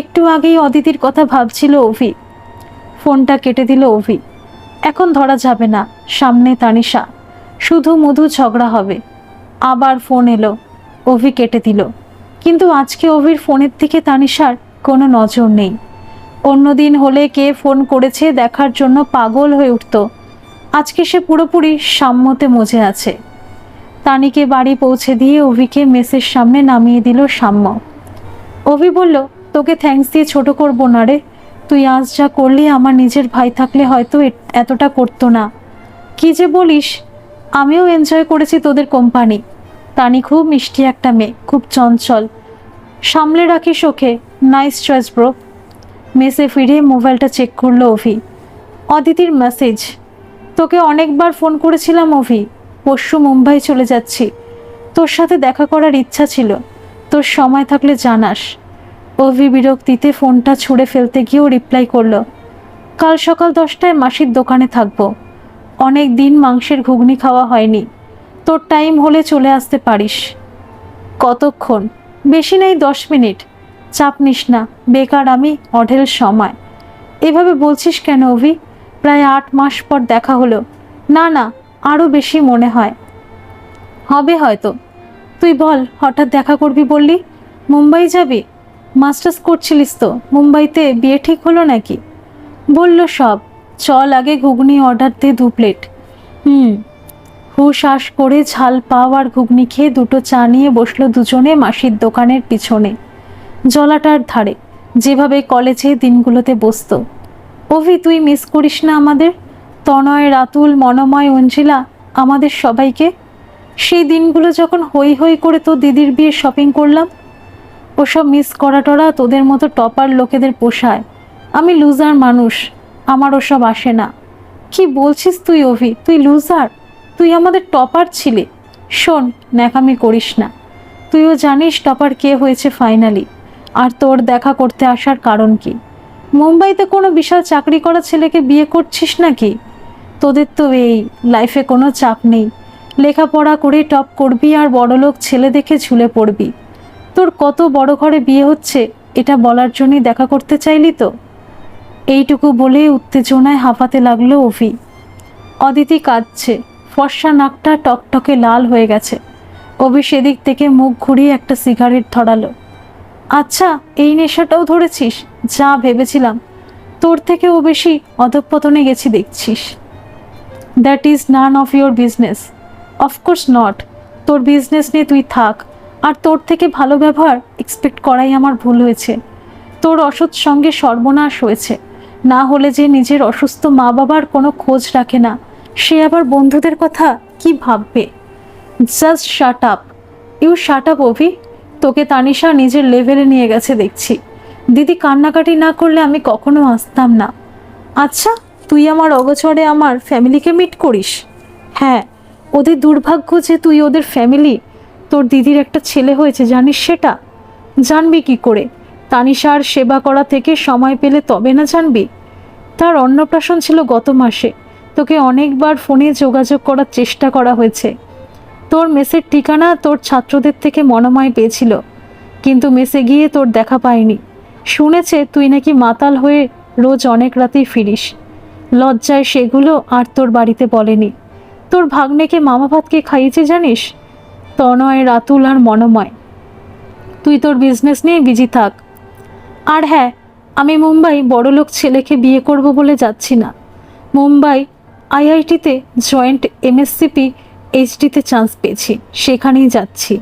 একটু আগেই অদিতির কথা ভাবছিল অভি। ফোনটা কেটে দিল অভি। এখন ধরা যাবে না, সামনে তানিশা, শুধু মধু ঝগড়া হবে। আবার ফোন এলো, অভি কেটে দিল। কিন্তু আজকে অভির ফোনের দিকে তানিশার কোনো নজর নেই। অন্যদিন হলে কে ফোন করেছে দেখার জন্য পাগল হয়ে উঠত, আজকে সে পুরোপুরি সাম্যতে মজে আছে। তানিকে বাড়ি পৌঁছে দিয়ে অভিকে মেসের সামনে নামিয়ে দিল সাম্য। অভি বলল, তোকে থ্যাঙ্কস দিয়ে ছোট করবো না রে, তুই আজ যা করলি আমার নিজের ভাই থাকলে হয়তো এতটা করতো না। কি যে বলিস, আমিও এনজয় করেছি তোদের কোম্পানি। তানি খুব মিষ্টি একটা মেয়ে, খুব চঞ্চল, সামলে রাখিস ওকে। Nice choice bro. মেসে ফিরে মোবাইলটা চেক করলো অভি। অদিতির মেসেজ, তোকে অনেকবার ফোন করেছিলাম অভি, পরশু মুম্বাই চলে যাচ্ছি, তোর সাথে দেখা করার ইচ্ছা ছিল, তোর সময় থাকলে জানাস। অভি বিরক্তিতে ফোনটা ছুঁড়ে ফেলতে গিয়েও রিপ্লাই করলো, কাল সকাল 10টায় মাসির দোকানে থাকবো, অনেক দিন মাংসের ঘুগনি খাওয়া হয়নি, তোর টাইম হলে চলে আসতে পারিস। কতক্ষণ? বেশি নেই, 10 মিনিট। চাপ নিস না, বেকার আমি অঢেল সময়। এভাবে বলছিস কেন অভি? প্রায় 8 মাস পর দেখা হলো। না না, আরও বেশি মনে হয়। হবে হয়তো। তুই বল, হঠাৎ দেখা করবি বললি? মুম্বাই যাবি? মাস্টার্স করছিলিস তো, মুম্বাইতে বিয়ে ঠিক হলো নাকি? বলল সব। চল আগে ঘুগনি অর্ডার দে 2 প্লেট। হুশ করে ঝাল পাও আর ঘুগনি খেয়ে দুটো চা নিয়ে বসলো দুজনে মাসির দোকানের পিছনে, জলাটার ধারে, যেভাবে কলেজে দিনগুলোতে বসতো। অভি, তুই মিস করিস না আমাদের? তনয়, রাতুল, মনোময়, অঞ্জিলা, আমাদের সবাইকে? সেই দিনগুলো যখন হই হই করে তো দিদির বিয়ে শপিং করলাম। ওসব মিস করা টরা তোদের মতো টপার লোকেদের পোষায়। আমি লুজার মানুষ, আমার ওসব আসে না। কি বলছিস তুই অভি? তুই লুজার? তুই আমাদের টপার ছিলি। শোন, ন্যাকামি করিস না। তুইও জানিস টপার কে হয়েছে ফাইনালি। আর তোর দেখা করতে আসার কারণ কি? মুম্বাইতে কোনো বিশাল চাকরি করা ছেলেকে বিয়ে করছিস নাকি? তোদের তো এই লাইফে কোনো চাপ নেই, লেখাপড়া করে টপ করবি আর বড়লোক ছেলে দেখে ঝুলে পড়বি। তোর কত বড় ঘরে বিয়ে হচ্ছে এটা বলার জন্যই দেখা করতে চাইলি তো? এইটুকু বলে উত্তেজনায় হাঁপাতে লাগলো অভি। অদিতি কাঁদছে, ফর্সা নাকটা টকটকে লাল হয়ে গেছে। অভি সেদিক থেকে মুখ ঘুরিয়ে একটা সিগারেট ধরালো। আচ্ছা, এই নেশাটাও ধরেছিস? যা ভেবেছিলাম তোর থেকেও বেশি অধঃপতনে গেছি দেখছিস। That is none of your business. Of course not. তোর বিজনেস নিয়ে তুই থাক, আর তোর থেকে ভালো ব্যবহার এক্সপেক্ট করাই আমার ভুল হয়েছে। তোর অসৎ সঙ্গে সর্বনাশ হয়েছে। না হলে যে নিজের অসুস্থ মা বাবার কোনো খোঁজ রাখে না, সে আবার বন্ধুদের কথা কি ভাববে? Just shut up. You shut up Abhi. তোকে তানিশা নিজের লেভেলে নিয়ে গেছে দেখছি। দিদি কান্নাকাটি না করলে আমি কখনো আসতাম না। আচ্ছা, তুই আমার অগোচরে আমার ফ্যামিলিকে মিট করিস? হ্যাঁ, ওদের দুর্ভাগ্য যে তুই ওদের ফ্যামিলি। তোর দিদির একটা ছেলে হয়েছে, জানিস সেটা? জানবি কি করে? তানিশার সেবা করা থেকে সময় পেলে তবে না জানবি? তার অন্নপ্রাশন ছিল গত মাসে। তোকে অনেকবার ফোনে যোগাযোগ করার চেষ্টা করা হয়েছে। তোর মেসের ঠিকানা তোর ছাত্রদের থেকে মনোময় পেয়েছিল, কিন্তু মেসে গিয়ে তোর দেখা পায়নি। শুনেছে তুই নাকি মাতাল হয়ে রোজ অনেক রাতেই ফিরিস। লজ্জায় সেগুলো আর তোর বাড়িতে বলেনি। তোর ভাগ্নেকে মামা ভাতকে খাইয়েছে জানিস? তনয়, রাতুল আর মনোময়। তুই তোর বিজনেস নিয়ে বিজি থাক। আর হ্যাঁ, আমি মুম্বাই বড়লোক ছেলেকে বিয়ে করব বলে যাচ্ছি না। মুম্বাই আইআইটিতে জয়েন্ট এমএসসিপি এইচডিতে চান্স পেয়েছি, সেখানেই যাচ্ছি।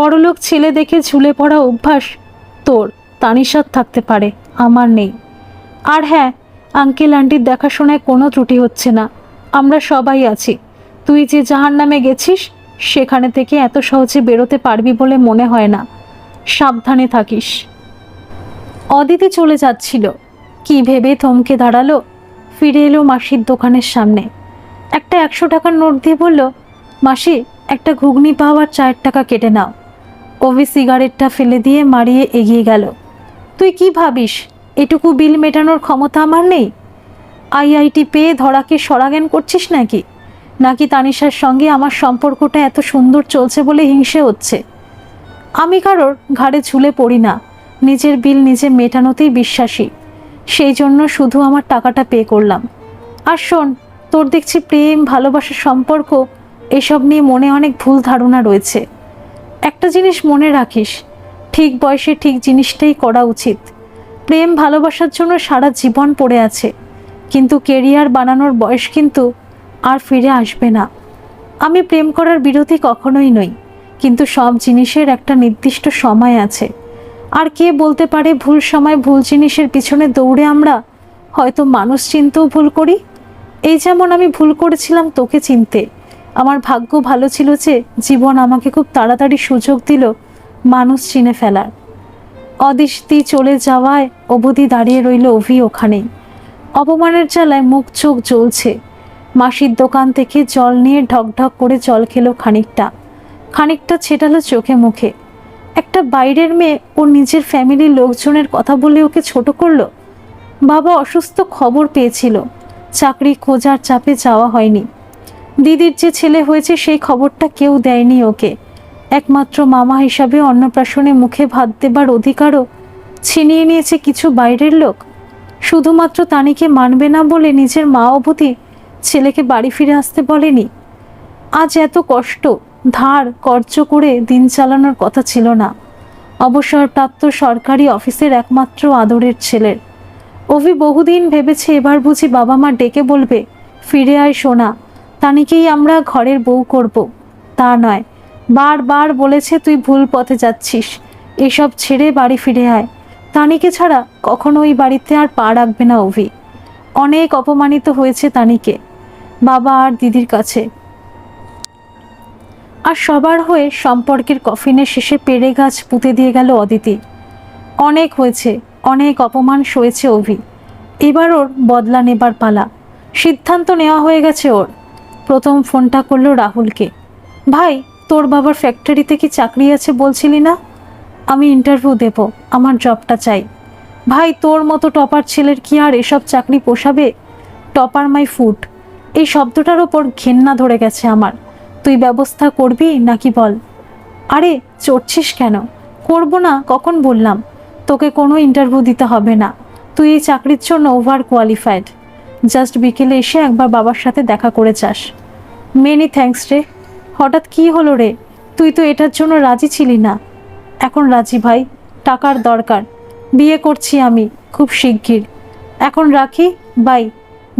বড়লোক ছেলে দেখে ঝুলে পড়া অভ্যাস তোর, তানিশার থাকতে পারে, আমার নেই। আর হ্যাঁ, আঙ্কেল আন্টির দেখাশোনায় কোনো ত্রুটি হচ্ছে না, আমরা সবাই আছি। তুই যে জাহান্নামে গেছিস সেখানে থেকে এত সহজে বেরোতে পারবি বলে মনে হয় না, সাবধানে থাকিস। অদিতি চলে যাচ্ছিল, কি ভেবে থমকে দাঁড়ালো। ফিরে এলো মাসির দোকানের সামনে, একটা 100 টাকার নোট দিয়ে বলল, মাসি একটা ঘুগনি পাওয়ার 4 টাকা কেটে নাও। অভি সিগারেটটা ফেলে দিয়ে মারিয়ে এগিয়ে গেল। তুই কি ভাবিস এটুকু বিল মেটানোর ক্ষমতা আমার নেই? আইআইটি পেয়ে ধরাকে সরাজ্ঞান করছিস নাকি? নাকি তানিশার সঙ্গে আমার সম্পর্কটা এত সুন্দর চলছে বলে হিংসে হচ্ছে? আমি কারোর ঘাড়ে ঝুলে পড়ি না, নিজের বিল নিজে মেটানোতেই বিশ্বাসী। সেই জন্য শুধু আমার টাকাটা পে করলাম। আর শোন, তোর দেখছি প্রেম, ভালোবাসার সম্পর্ক এসব নিয়ে মনে অনেক ভুল ধারণা রয়েছে। একটা জিনিস মনে রাখিস, ঠিক বয়সে ঠিক জিনিসটাই করা উচিত। প্রেম ভালোবাসার জন্য সারা জীবন পড়ে আছে, কিন্তু কেরিয়ার বানানোর বয়স কিন্তু আর ফিরে আসবে না। আমি প্রেম করার বিরোধী কখনোই নই, কিন্তু সব জিনিসের একটা নির্দিষ্ট সময় আছে। আর কে বলতে পারে ভুল সময় ভুল জিনিসের পিছনে দৌড়ে আমরা হয়তো মানুষ চিনতেও ভুল করি। এই যেমন আমি ভুল করেছিলাম তোকে চিনতে। আমার ভাগ্য ভালো ছিল যে জীবন আমাকে খুব তাড়াতাড়ি সুযোগ দিল মানুষ চিনে ফেলার। অদিতি চলে যাওয়ায় অবধি দাঁড়িয়ে রইল অভি ওখানেই। অপমানের জ্বালায় মুখ চোখ জ্বলছে। মাসির দোকান থেকে জল নিয়ে ঢকঢক করে জল খেলো খানিকটা ছেটালো চোখে মুখে। একটা বাইরের মেয়ে ওর নিজের ফ্যামিলির লোকজনের কথা বলে ওকে ছোট করলো। বাবা অসুস্থ খবর পেয়েছিল, চাকরি খোঁজার চাপে যাওয়া হয়নি। দিদির যে ছেলে হয়েছে সেই খবরটা কেউ দেয়নি ওকে। একমাত্র মামা হিসাবে অন্নপ্রাশনে মুখে ভাত দেবার অধিকারও ছিনিয়ে নিয়েছে কিছু বাইরের লোক। শুধুমাত্র তানিকে মানবে না বলে নিজের মা অবধি ছেলেকে বাড়ি ফিরে আসতে বলেনি। আজ এত কষ্ট ধার কর্জ করে দিন চালানোর কথা ছিল না। অবসরপ্রাপ্ত সরকারি অফিসের একমাত্র আদরের ছেলের। অভি বহুদিন ভেবেছে এবার বুঝি বাবা মা ডেকে বলবে, ফিরে আয় সোনা, তানিকেই আমরা ঘরের বউ করব। তা নয়, বারবার বলেছে তুই ভুল পথে যাচ্ছিস, এসব ছেড়ে বাড়ি ফিরে আয়। তানিকে ছাড়া কখনো ওই বাড়িতে আর পা রাখবে না অভি। অনেক অপমানিত হয়েছে তানিকে বাবা আর দিদির কাছে। আর সবার হয়ে সম্পর্কের কফিনের শেষে পেড়ে গাছ পুঁতে দিয়ে গেল অদিতি। অনেক হয়েছে, অনেক অপমান সয়েছে অভি। এবার ওর বদলা নেবার পালা। সিদ্ধান্ত নেওয়া হয়ে গেছে ওর। প্রথম ফোনটা করলো রাহুলকে। ভাই, তোর বাবার ফ্যাক্টরিতে কি চাকরি আছে বলছিলি না? আমি ইন্টারভিউ দেব, আমার জবটা চাই। ভাই, তোর মতো টপার ছেলের কি আর এসব চাকরি পোষাবে? টপার মাই ফুড, এই শব্দটার ওপর ঘেন্না ধরে গেছে আমার। তুই ব্যবস্থা করবি নাকি বল? আরে চড়ছিস কেন? করব না কখন বললাম? তোকে কোনো ইন্টারভিউ দিতে হবে না, তুই এই চাকরির জন্য ওভার কোয়ালিফাইড। জাস্ট বিকেলে এসে একবার বাবার সাথে দেখা করে যাস। মেনি থ্যাঙ্কস রে। হঠাৎ কি হলো রে? তুই তো এটার জন্য রাজি ছিলি না। এখন রাজি ভাই, টাকার দরকার। বিয়ে করছি আমি খুব শিগগির। এখন রাখি, বাই।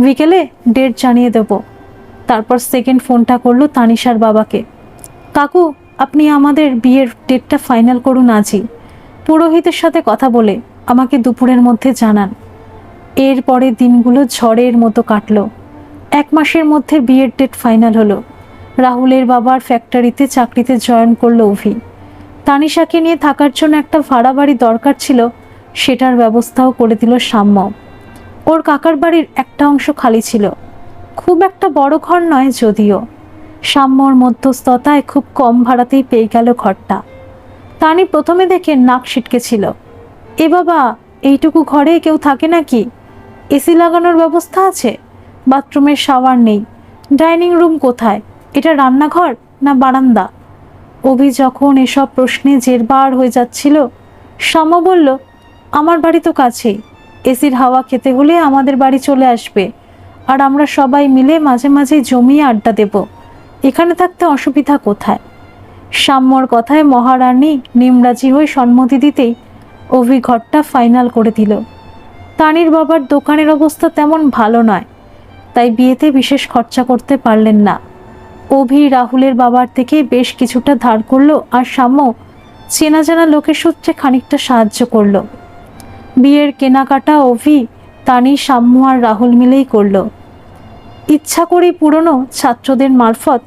বিকেলে ডেট জানিয়ে দেব। তারপর সেকেন্ড ফোনটা করলো তানিশার বাবাকে। কাকু, আপনি আমাদের বিয়ের ডেটটা ফাইনাল করুন আজই। পুরোহিতের সাথে কথা বলে আমাকে দুপুরের মধ্যে জানান। এরপরে দিনগুলো ঝড়ের মতো কাটলো। 1 মাসের মধ্যে বিয়ের ডেট ফাইনাল হলো। রাহুলের বাবার ফ্যাক্টরিতে চাকরিতে জয়েন করলো অভি। তানিশাকে নিয়ে থাকার জন্য একটা ভাড়া বাড়ি দরকার ছিল, সেটার ব্যবস্থাও করে দিল সাম্য। ওর কাকার বাড়ির একটা অংশ খালি ছিল, খুব একটা বড় ঘর নয় যদিও। সাম্যর মধ্যস্থতায় খুব কম ভাড়াতেই পেয়ে গেল ঘরটা। তানি প্রথমে দেখে নাক ছিটকেছিল। এ বাবা, এইটুকু ঘরে কেউ থাকে নাকি? এসি লাগানোর ব্যবস্থা আছে? বাথরুমের শাওয়ার নেই। ডাইনিং রুম কোথায়? এটা রান্নাঘর না বারান্দা? অভি যখন এসব প্রশ্নে জেরবার হয়ে যাচ্ছিল, শ্যামা বলল, আমার বাড়ি তো কাছেই। এসির হাওয়া খেতে হলে আমাদের বাড়ি চলে আসবে, আর আমরা সবাই মিলে মাঝে মাঝে জমিয়ে আড্ডা দেব। এখানে থাকতে অসুবিধা কোথায়? সাম্যর কথায় মহারানী নিমরাজি হয়ে সম্মতি দিতেই অভি ঘরটা ফাইনাল করে দিল। তানির বাবার দোকানের অবস্থা তেমন ভালো নয়, তাই বিয়েতে বিশেষ খরচা করতে পারলেন না। অভি রাহুলের বাবার থেকে বেশ কিছুটা ধার করলো, আর সাম্য চেনা জানা লোকের সূত্রে খানিকটা সাহায্য করলো। বিয়ের কেনাকাটা অভি, তানি, সাম্য আর রাহুল মিলেই করলো। ইচ্ছা করেই পুরনো ছাত্রদের মারফত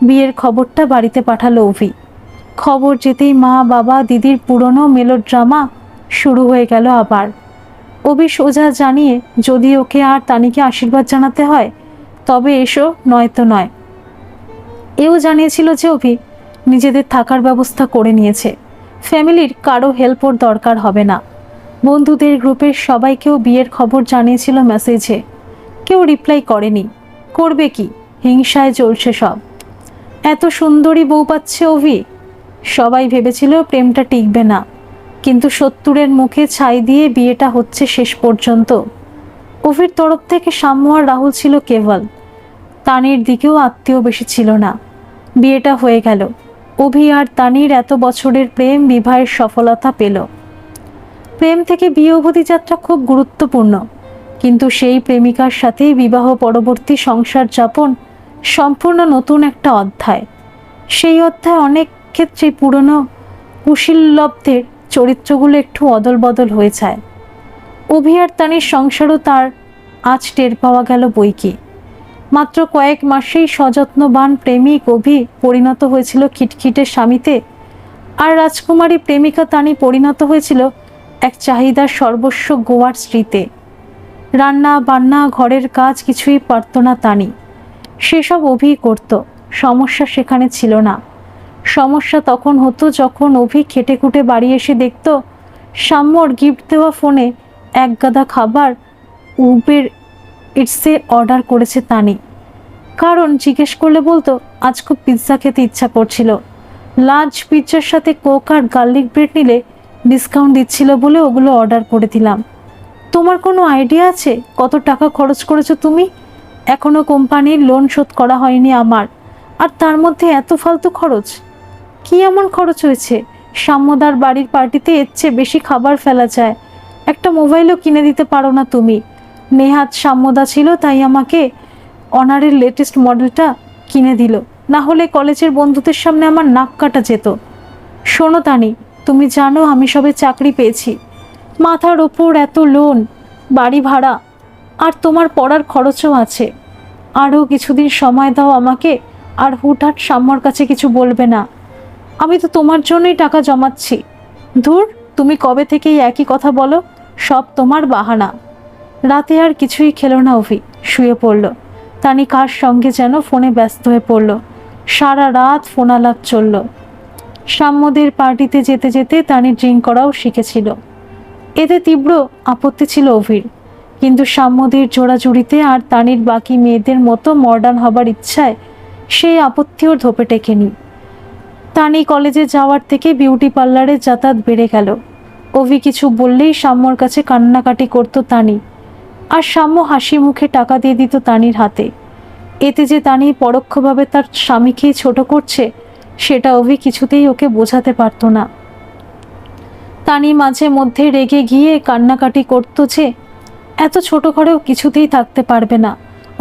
বিয়ের খবরটা বাড়িতে পাঠালো অভি। খবর যেতেই মা, বাবা, দিদির পুরনো মেলোড্রামা শুরু হয়ে গেল আবার। অভি সোজা জানিয়ে যদি ওকে আর তানিকে আশীর্বাদ জানাতে হয় তবে এসো, নয়তো নয়। এও জানিয়েছিল যে অভি নিজেদের থাকার ব্যবস্থা করে নিয়েছে, ফ্যামিলির কারো হেল্প ওর দরকার হবে না। বন্ধুদের গ্রুপের সবাইকেও বিয়ের খবর জানিয়েছিল মেসেজে। কেউ রিপ্লাই করেনি, করবে কি, হিংসায় চলছে সব। এত সুন্দরী বউ পাচ্ছে অভি। সবাই ভেবেছিল প্রেমটা টিকবে না, কিন্তু ৭০-এর মুখে ছাই দিয়ে বিয়েটা হচ্ছে শেষ পর্যন্ত। অভির তরফ থেকে সাম্য আর রাহুল ছিল কেবল, তানির দিকেও আত্মীয় বেশি ছিল না। বিয়েটা হয়ে গেল। অভি আর তানির এত বছরের প্রেম বিবাহের সফলতা পেল। প্রেম থেকে বিয়ে অবধি যাত্রা খুব গুরুত্বপূর্ণ, কিন্তু সেই প্রেমিকার সাথেই বিবাহ পরবর্তী সংসার যাপন সম্পূর্ণ নতুন একটা অধ্যায়। সেই অধ্যায় অনেক ক্ষেত্রে পুরনো কুশীলব্ধের চরিত্রগুলো একটু অদল বদল হয়ে যায়। অভি আর তানির সংসারও তার আজ টের পাওয়া গেল বইকি। মাত্র কয়েক মাসেই সযত্নবান প্রেমিক অভি পরিণত হয়েছিল খিটখিটে স্বামীতে, আর রাজকুমারী প্রেমিকা তানি পরিণত হয়েছিল এক চাহিদার সর্বস্ব গোয়ার স্ত্রীতে। রান্না বান্না ঘরের কাজ কিছুই পারত না তানি, সেসব অভি করত। সমস্যা সেখানে ছিল না। সমস্যা তখন হতো যখন অভি খেটে খুটে বাড়ি এসে দেখত সাম্যর গিফট দেওয়া ফোনে এক গাদা খাবার উবের ইটসে অর্ডার করেছে তানি। কারণ জিজ্ঞেস করলে বলতো আজ খুব পিৎজা খেতে ইচ্ছা করছিল, লার্জ পিৎজার সাথে কোক আর গার্লিক ব্রেড নিলে ডিসকাউন্ট দিচ্ছিল বলে ওগুলো অর্ডার করে দিলাম। তোমার কোনো আইডিয়া আছে কত টাকা খরচ করেছো তুমি? এখনো কোম্পানির লোন শোধ করা হয়নি আমার, আর তার মধ্যে এত ফালতু খরচ। কি এমন খরচ হয়েছে? সাম্যদার বাড়ির পার্টিতে এর চেয়ে বেশি খাবার ফেলা যায়। একটা মোবাইলও কিনে দিতে পারো না তুমি। নেহাত সাম্যদা ছিল তাই আমাকে অনারের লেটেস্ট মডেলটা কিনে দিল, না হলে কলেজের বন্ধুদের সামনে আমার নাক কাটা যেত। শোনো তানি, তুমি জানো আমি সবে চাকরি পেয়েছি, মাথার ওপর এত লোন, বাড়ি ভাড়া, আর তোমার পড়ার খরচও আছে। আরও কিছুদিন সময় দাও আমাকে, আর হুটহাট সাম্যর কাছে কিছু বলবে না। আমি তো তোমার জন্যই টাকা জমাচ্ছি। ধুর, তুমি কবে থেকে একই কথা বলো, সব তোমার বাহানা। রাতে আর কিছুই খেলো না অভি, শুয়ে পড়ল। তানি কার সঙ্গে যেন ফোনে ব্যস্ত হয়ে পড়ল। সারা রাত ফোন আলাপ চলল। সাম্যদের পার্টিতে যেতে যেতে তানি ড্রিঙ্ক করাও শিখেছিল। এতে তীব্র আপত্তি ছিল অভির, কিন্তু সাম্যদের জোড়াজুড়িতে আর তানির বাকি মেয়েদের মতো মডার্ন হবার ইচ্ছায় সেই আপত্তি ওর ধোপে টেকেনি। তানি কলেজে যাওয়ার থেকে বিউটি পার্লারে যাতায়াত বেড়ে গেল। অভি কিছু বললেই সাম্যর কাছে কান্নাকাটি করত তানি, আর সাম্য হাসি মুখে টাকা দিয়ে দিত তানির হাতে। এতে যে তানি পরোক্ষভাবে তার স্বামীকেই ছোট করছে সেটা অভি কিছুতেই ওকে বোঝাতে পারত না। তানি মাঝে মধ্যে রেগে গিয়ে কান্নাকাটি করতো যে এত ছোট ঘরেও কিছুতেই থাকতে পারবে না,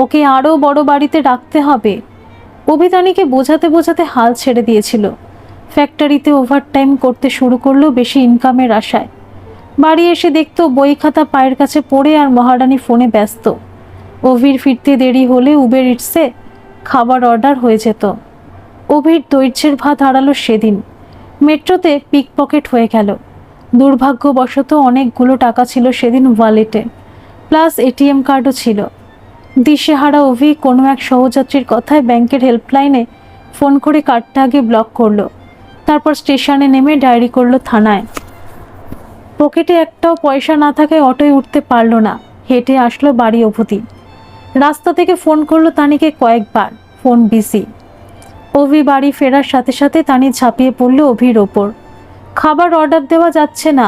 ওকে আরও বড় বাড়িতে রাখতে হবে। অভি তানিকে বোঝাতে বোঝাতে হাল ছেড়ে দিয়েছিল। ফ্যাক্টরিতে ওভারটাইম করতে শুরু করলো বেশি ইনকামের আশায়। বাড়ি এসে দেখতো বই খাতা পায়ের কাছে পড়ে আর মহারানী ফোনে ব্যস্ত। অভির ফিরতে দেরি হলে উবের ইটসে খাবার অর্ডার হয়ে যেত। অভির ধৈর্যের ভাত হারালো সেদিন। মেট্রোতে পিকপকেট হয়ে গেল। দুর্ভাগ্যবশত অনেকগুলো টাকা ছিল সেদিন ওয়ালেটে, প্লাস এটিএম কার্ডও ছিল। দিশেহারা অভি কোনো এক সহযাত্রীর কথায় ব্যাংকের হেল্পলাইনে ফোন করে কার্ডটা আগে ব্লক করলো, তারপর স্টেশনে নেমে ডায়েরি করলো থানায়। পকেটে একটাও পয়সা না থাকায় অটোয় উঠতে পারলো না, হেঁটে আসলো বাড়ি অবধি। রাস্তা থেকে ফোন করলো তানিকে কয়েকবার, ফোন বিজি। অভি বাড়ি ফেরার সাথে সাথে তানি ঝাঁপিয়ে পড়লো অভির ওপর। খাবার অর্ডার দেওয়া যাচ্ছে না,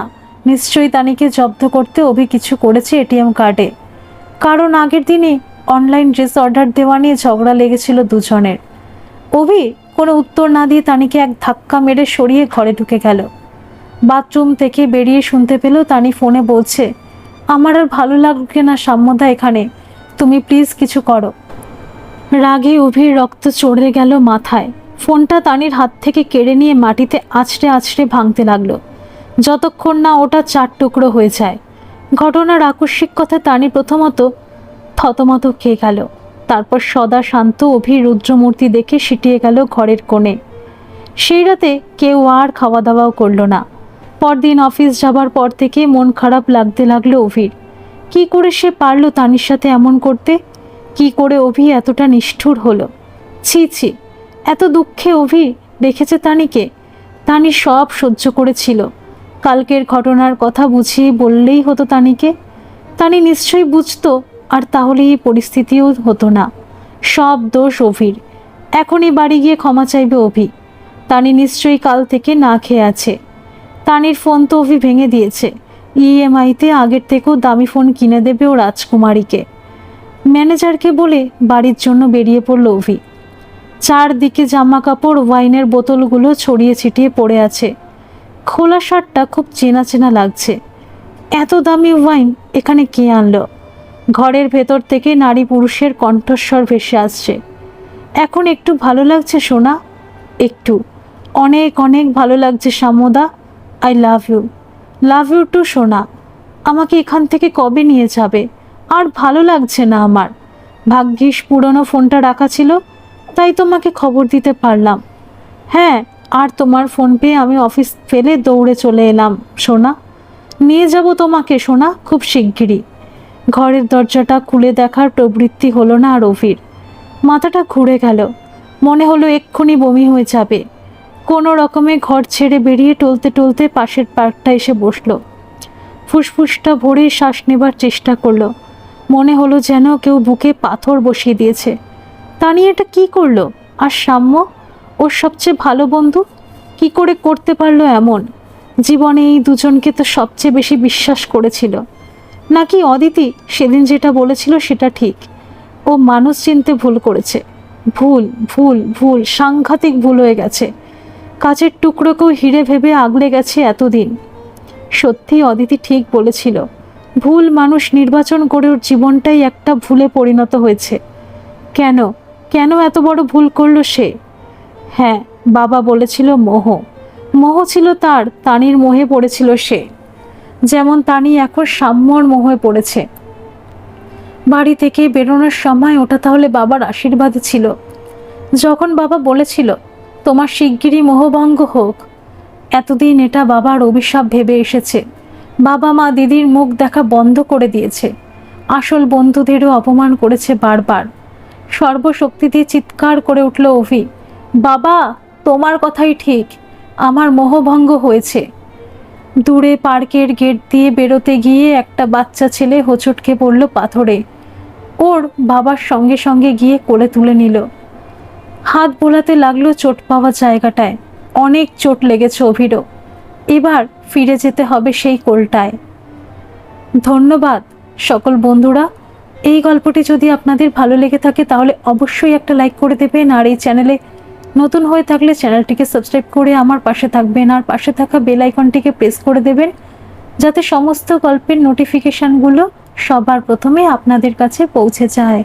নিশ্চয়ই তানিকে জব্দ করতে অভি কিছু করেছে এটিএম কার্ডে। কারণ আগের দিনে অনলাইন ড্রেস অর্ডার দেওয়া নিয়ে ঝগড়া লেগেছিল দুজনের। অভি কোনো উত্তর না দিয়ে তানিকে এক ধাক্কা মেরে সরিয়ে ঘরে ঢুকে গেল। বাথরুম থেকে বেরিয়ে শুনতে পেল তানি ফোনে বলছে, আমার আর ভালো লাগছে না সাম্যদা এখানে, তুমি প্লিজ কিছু করো। রাগে অভির রক্ত চড়ে গেল মাথায়। ফোনটা তানির হাত থেকে কেড়ে নিয়ে মাটিতে আছড়ে আছড়ে ভাঙতে লাগলো, যতক্ষণ না ওটা 4 টুকরো হয়ে যায়। ঘটনার আকস্মিক কথা তানি প্রথমত থতমত খেয়ে গেল, তারপর সদা শান্ত অভির রুদ্রমূর্তি দেখে সিটিয়ে গেল ঘরের কোণে। সেই রাতে কেউ আর খাওয়া দাওয়াও করলো না। পরদিন অফিস যাবার পর থেকে মন খারাপ লাগতে লাগলো অভির। কি করে সে পারলো তানির সাথে এমন করতে? কি করে অভি এতটা নিষ্ঠুর হলো? ছি ছি, এত দুঃখে অভি দেখেছে তানিকে। তানি সব সহ্য করেছিল, কালকের ঘটনার কথা বুঝিয়ে বললেই হতো তানিকে। তানি নিশ্চয়ই বুঝতো, আর তাহলে এই পরিস্থিতিও হতো না। সব দোষ অভির। এখনই বাড়ি গিয়ে ক্ষমা চাইবে অভি। তানি নিশ্চয়ই কাল থেকে না খেয়ে আছে। তানির ফোন তো অভি ভেঙে দিয়েছে। ইএমআইতে আগের থেকেও দামি ফোন কিনে দেবে ও রাজকুমারীকে। ম্যানেজারকে বলে বাড়ির জন্য বেরিয়ে পড়ল অভি। চারদিকে জামা কাপড়, ওয়াইনের বোতলগুলো ছড়িয়ে ছিটিয়ে পড়ে আছে। খোলা শার্টটা খুব চেনা চেনা লাগছে। এত দামি ওয়াইন এখানে কে আনলো? ঘরের ভেতর থেকে নারী পুরুষের কণ্ঠস্বর ভেসে আসছে। এখন একটু ভালো লাগছে সোনা? একটু, অনেক অনেক ভালো লাগছে সাম্যদা। I love you, love you too সোনা। আমাকে এখান থেকে কবে নিয়ে যাবে? আর ভালো লাগছে না আমার। ভাগ্যিস পুরনো ফোনটা রাখা ছিল, তাই তোমাকে খবর দিতে পারলাম। হ্যাঁ, আর তোমার ফোন পেয়ে আমি অফিস ফেলে দৌড়ে চলে এলাম সোনা। নিয়ে যাব তোমাকে সোনা খুব শিগগিরই। ঘরের দরজাটা খুলে দেখার প্রবৃত্তি হলো না আর অভির। মাথাটা ঘুরে গেল, মনে হলো এক্ষুনি বমি হয়ে যাবে। কোনো রকমে ঘর ছেড়ে বেরিয়ে টলতে টলতে পাশের পার্কটা এসে বসলো। ফুসফুসটা ভরে শ্বাস নেবার চেষ্টা করলো। মনে হলো যেন কেউ বুকে পাথর বসিয়ে দিয়েছে। তানি এটা কি করলো? আর সাম্য, ওর সবচেয়ে ভালো বন্ধু, কি করে করতে পারলো এমন? জীবনে এই দুজনকে তো সবচেয়ে বেশি বিশ্বাস করেছিল। নাকি অদিতি সেদিন যেটা বলেছিল সেটা ঠিক? ও মানুষ চিনতে ভুল করেছে। ভুল ভুল ভুল, সাংঘাতিক ভুল হয়ে গেছে। কাচের টুকরোকেও হিরে ভেবে আগলে গেছে এতদিন। সত্যি অদিতি ঠিক বলেছিল, ভুল মানুষ নির্বাচন করে ওর জীবনটাই একটা ভুলে পরিণত হয়েছে। কেন কেন এত বড় ভুল করলো সে? হ্যাঁ, বাবা বলেছিল মোহ। মোহ ছিল তার, তানির মোহে পড়েছিল সে। যেমন তানি এখন সাম্যর মোহে পড়েছে। বাড়ি থেকে বেরোনোর সময় ওটা তাহলে বাবার আশীর্বাদই ছিল। যখন বাবা বলেছিল তোমার শিগগিরই মোহভঙ্গ হোক, এতদিন এটা বাবার অভিশাপ ভেবে এসেছে। বাবা মা দিদির মুখ দেখা বন্ধ করে দিয়েছে। আসল বন্ধুদেরও অপমান করেছে বারবার। সর্বশক্তি দিয়ে চিৎকার করে উঠল অভি, বাবা তোমার কথাই ঠিক, আমার মোহভঙ্গ হয়েছে। দূরে পার্কের গেট দিয়ে বেরোতে গিয়ে একটা বাচ্চা ছেলে হোঁচটকে পড়ল পাথরে। ওর বাবার সঙ্গে সঙ্গে গিয়ে কোলে তুলে নিল। হাত বোলাতে লাগলো চোট পাওয়া জায়গাটায়। অনেক চোট লেগেছে অভিরও। এবার ফিরে যেতে হবে সেই কোলটায়। ধন্যবাদ সকল বন্ধুরা। এই গল্পটি যদি আপনাদের ভালো লেগে থাকে তাহলে অবশ্যই একটা লাইক করে দেবেন, আর এই চ্যানেলে নতুন হয়ে থাকলে চ্যানেলটিকে সাবস্ক্রাইব করে আমার পাশে থাকবেন, আর পাশে থাকা বেল আইকনটিকে প্রেস করে দেবেন যাতে সমস্ত গল্পের নোটিফিকেশনগুলো সবার প্রথমে আপনাদের কাছে পৌঁছে যায়।